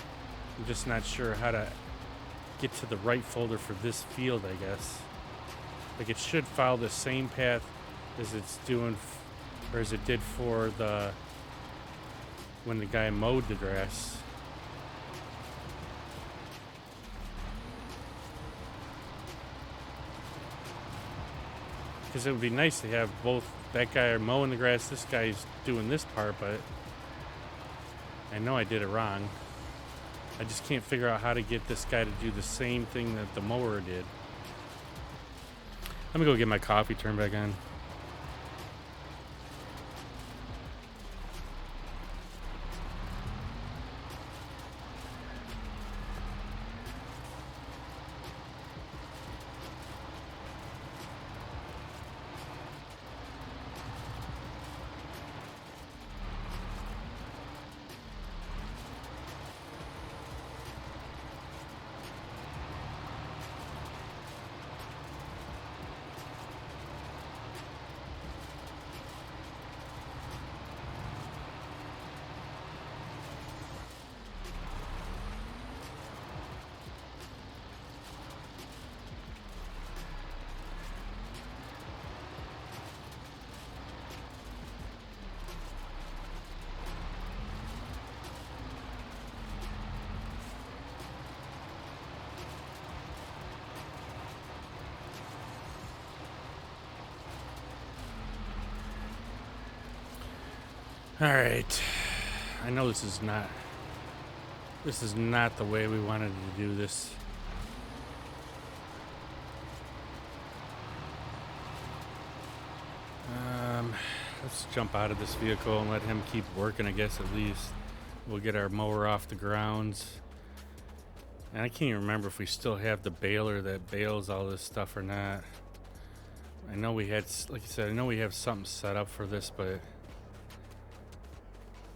I'm just not sure how to get to the right folder for this field, I guess. Like, it should follow the same path as it's doing, or as it did for the when the guy mowed the grass. Because it would be nice to have both that guy mowing the grass, this guy's doing this part, but I know I did it wrong. I just can't figure out how to get this guy to do the same thing that the mower did. Let me go get my coffee turned back on. All right. I know this is not the way we wanted to do this. Let's jump out of this vehicle and let him keep working, I guess. At least we'll get our mower off the grounds. And I can't even remember if we still have the baler that bales all this stuff or not. I know we had, like I said, I know we have something set up for this, but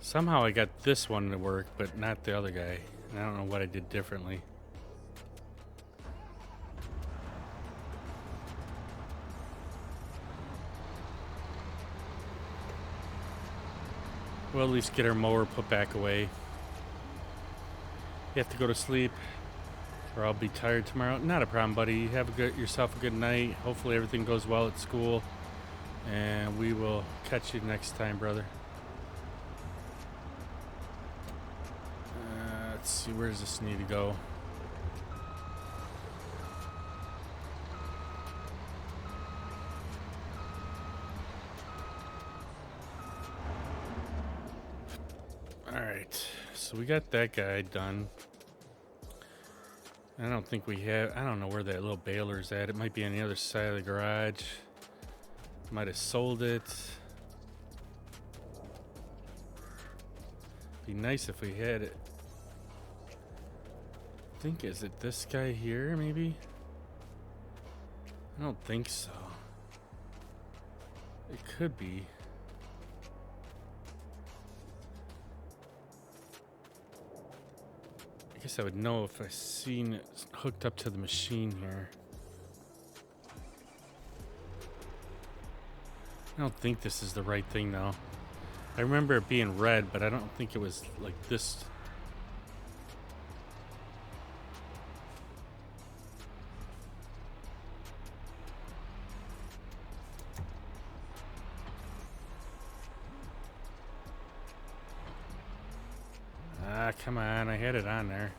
somehow I got this one to work, but not the other guy. And I don't know what I did differently. We'll at least get our mower put back away. You have to go to sleep, or I'll be tired tomorrow. Not a problem, buddy. Have yourself a good night. Hopefully everything goes well at school, and we will catch you next time, brother. Let's see, where does this need to go? Alright, so we got that guy done. I don't think we have, I don't know where that little baler's at. It might be on the other side of the garage. Might have sold it. Be nice if we had it. I think, is it this guy here, maybe? I don't think so. It could be. I guess I would know if I seen it hooked up to the machine here. I don't think this is the right thing though. I remember it being red, but I don't think it was like this. Ah, come on, I had it on there.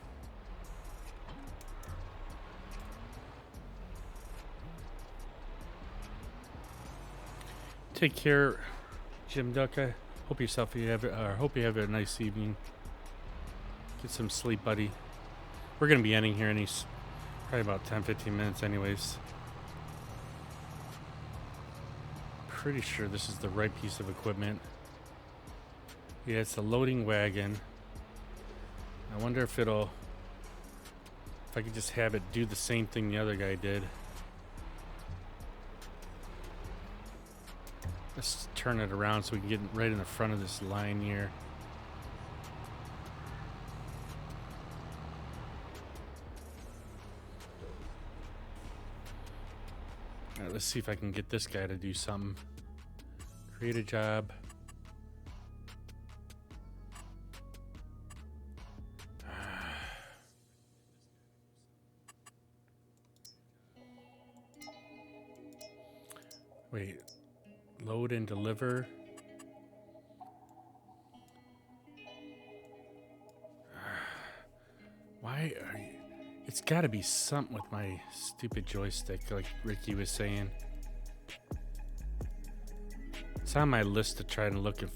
Take care, Jim Duck. I hope you have a nice evening. Get some sleep, buddy. We're gonna be ending here in probably about 10-15 minutes anyways. Pretty sure this is the right piece of equipment. Yeah, it's a loading wagon. I wonder if I could just have it do the same thing the other guy did. Let's turn it around so we can get right in the front of this line here. All right, let's see if I can get this guy to do something. Create a job. Load and deliver. Why are you... It's got to be something with my stupid joystick, like Ricky was saying. It's on my list to try and look and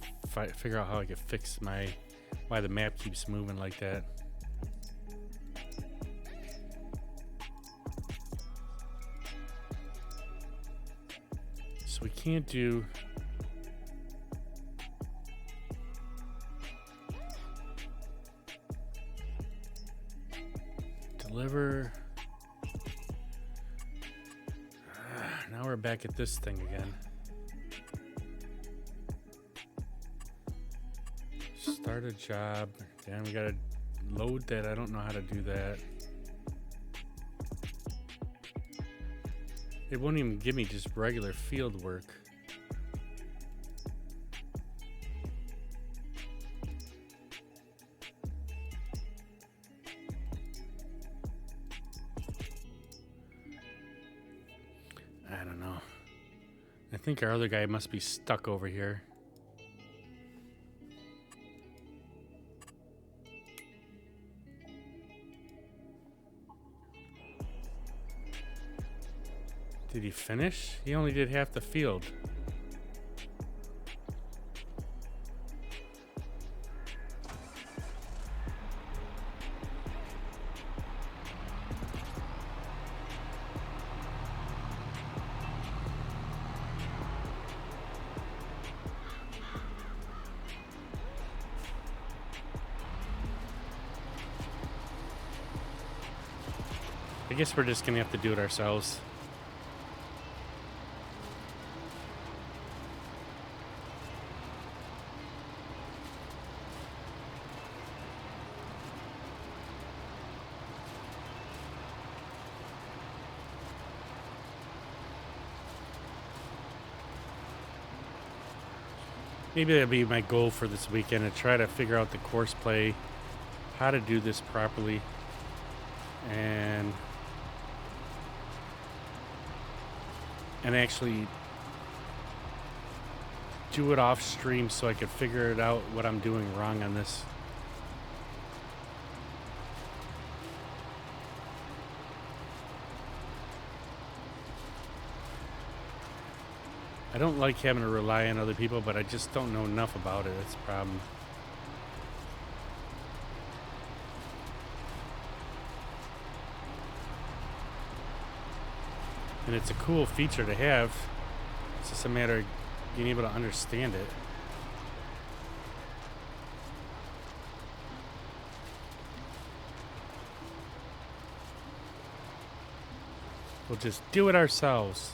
figure out how I can fix why the map keeps moving like that. So we can't do... Deliver. Now we're back at this thing again. Start a job. Damn, we gotta load that. I don't know how to do that. It won't even give me just regular field work. I don't know. I think our other guy must be stuck over here. Did he finish? He only did half the field. I guess we're just gonna have to do it ourselves. Maybe that'll be my goal for this weekend, to try to figure out the course play, how to do this properly, and actually do it off stream so I could figure it out what I'm doing wrong on this. I don't like having to rely on other people, but I just don't know enough about it. That's the problem. And it's a cool feature to have. It's just a matter of being able to understand it. We'll just do it ourselves.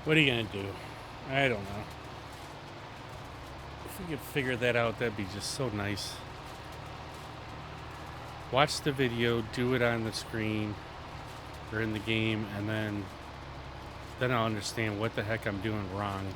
What are you gonna do? I don't know. If we could figure that out, that'd be just so nice. Watch the video, do it on the screen or in the game, and then I'll understand what the heck I'm doing wrong.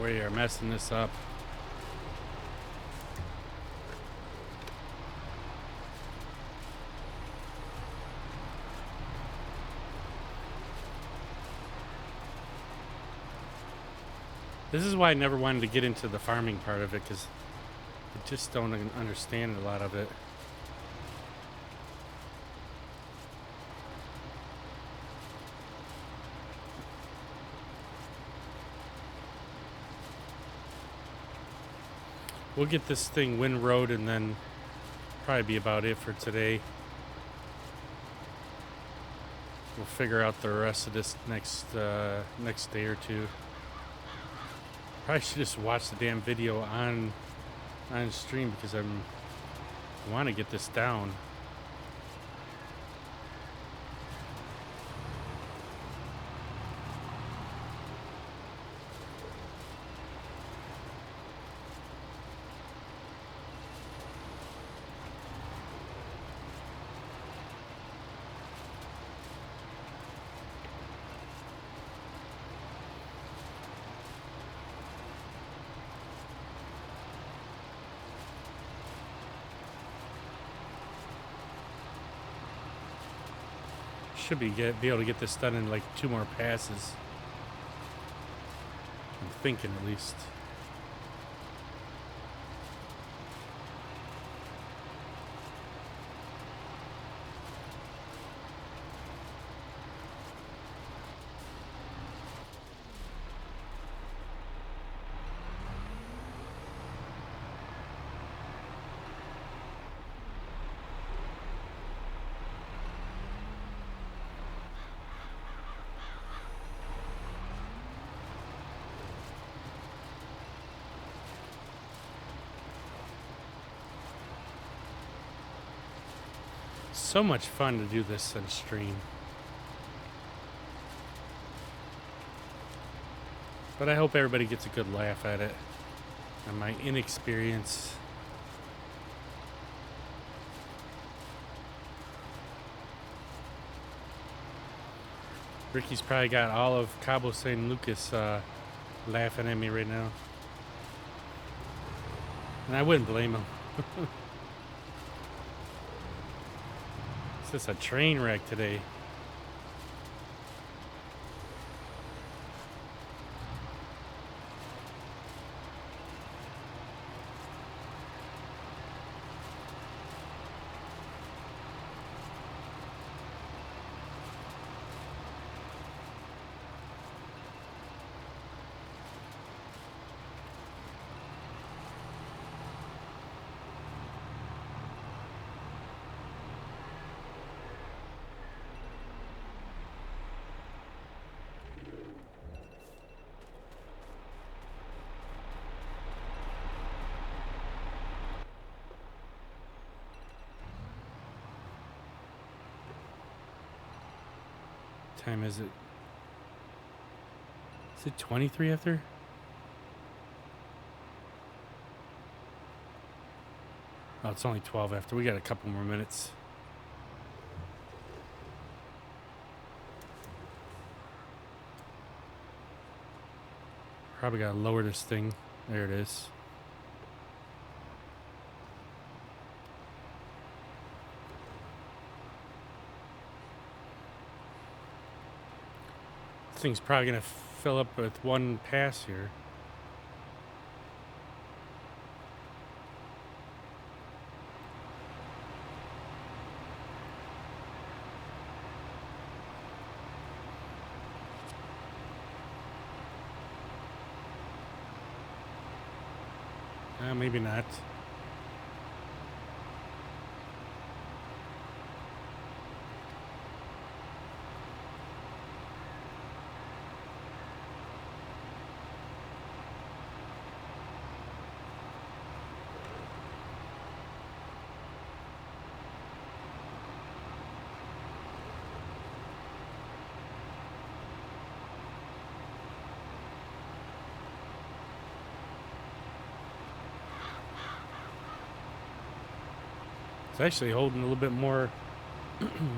We are messing this up. This is why I never wanted to get into the farming part of it, because I just don't understand a lot of it. We'll get this thing windrowed and then probably be about it for today. We'll figure out the rest of this next day or two. Probably should just watch the damn video on stream, because I want to get this down. Should be able to get this done in like 2 more passes. I'm thinking, at least. So much fun to do this on stream. But I hope everybody gets a good laugh at it and my inexperience. Ricky's probably got all of Cabo San Lucas laughing at me right now. And I wouldn't blame him. It's just a train wreck today. Time is it? Is it 23 after? Oh, it's only 12 after. We got a couple more minutes. Probably gotta lower this thing. There it is. Thing's probably gonna fill up with one pass here. Maybe not. It's actually holding a little bit more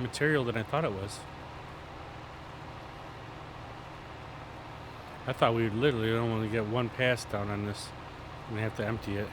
material than I thought it was. I thought we would literally only get one pass down on this and have to empty it.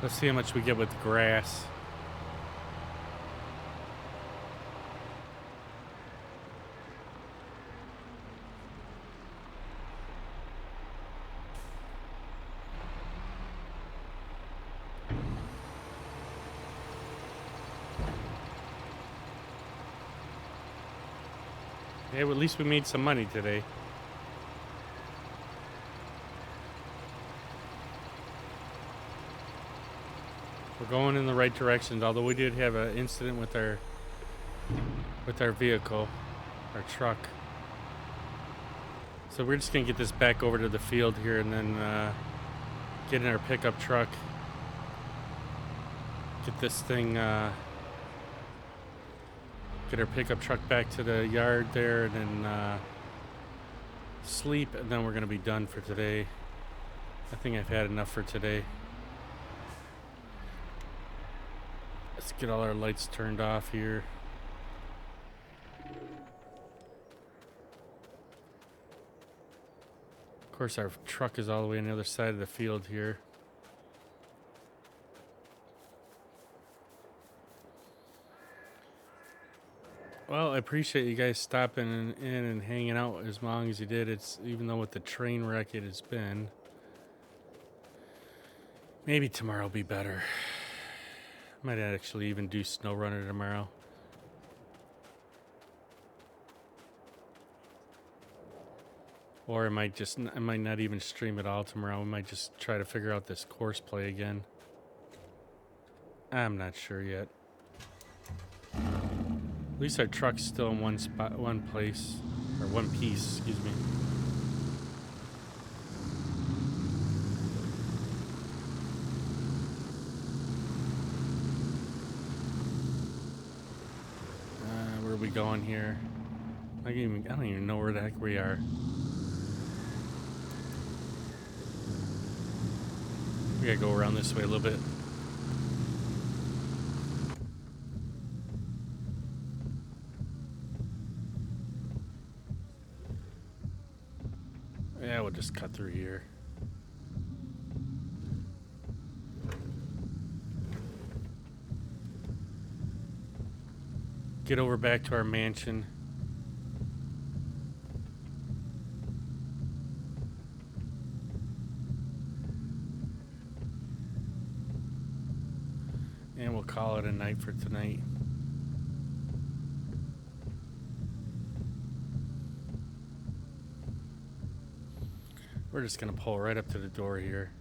Let's see how much we get with grass. Yeah, well, at least we made some money today. We're going in the right direction, although we did have an incident with our vehicle, our truck. So we're just gonna get this back over to the field here and then get in our pickup truck. Get this thing, get our pickup truck back to the yard there and then sleep, and then we're gonna be done for today. I think I've had enough for today. Let's get all our lights turned off here. Of course, our truck is all the way on the other side of the field here. Well, I appreciate you guys stopping in and hanging out as long as you did. It's even though with the train wreck it has been. Maybe tomorrow will be better. Might actually even do snow runner tomorrow. Or I might not even stream at all tomorrow. We might just try to figure out this course play again. I'm not sure yet. At least our truck's still in one place, or one piece, excuse me. Where are we going here? I don't even know where the heck we are. We gotta go around this way a little bit. Yeah, we'll just cut through here. Get over back to our mansion. And we'll call it a night for tonight. We're just gonna pull right up to the door here.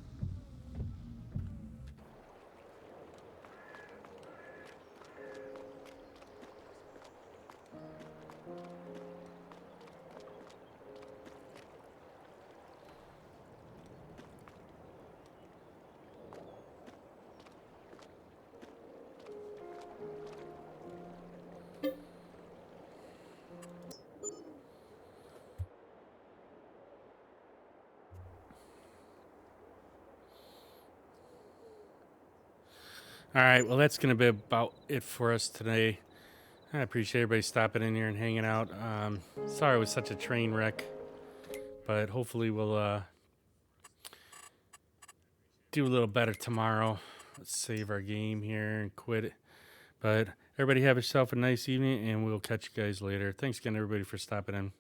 All right, well, that's going to be about it for us today. I appreciate everybody stopping in here and hanging out. Sorry it was such a train wreck, but hopefully we'll do a little better tomorrow. Let's save our game here and quit it. But everybody have yourself a nice evening, and we'll catch you guys later. Thanks again, everybody, for stopping in.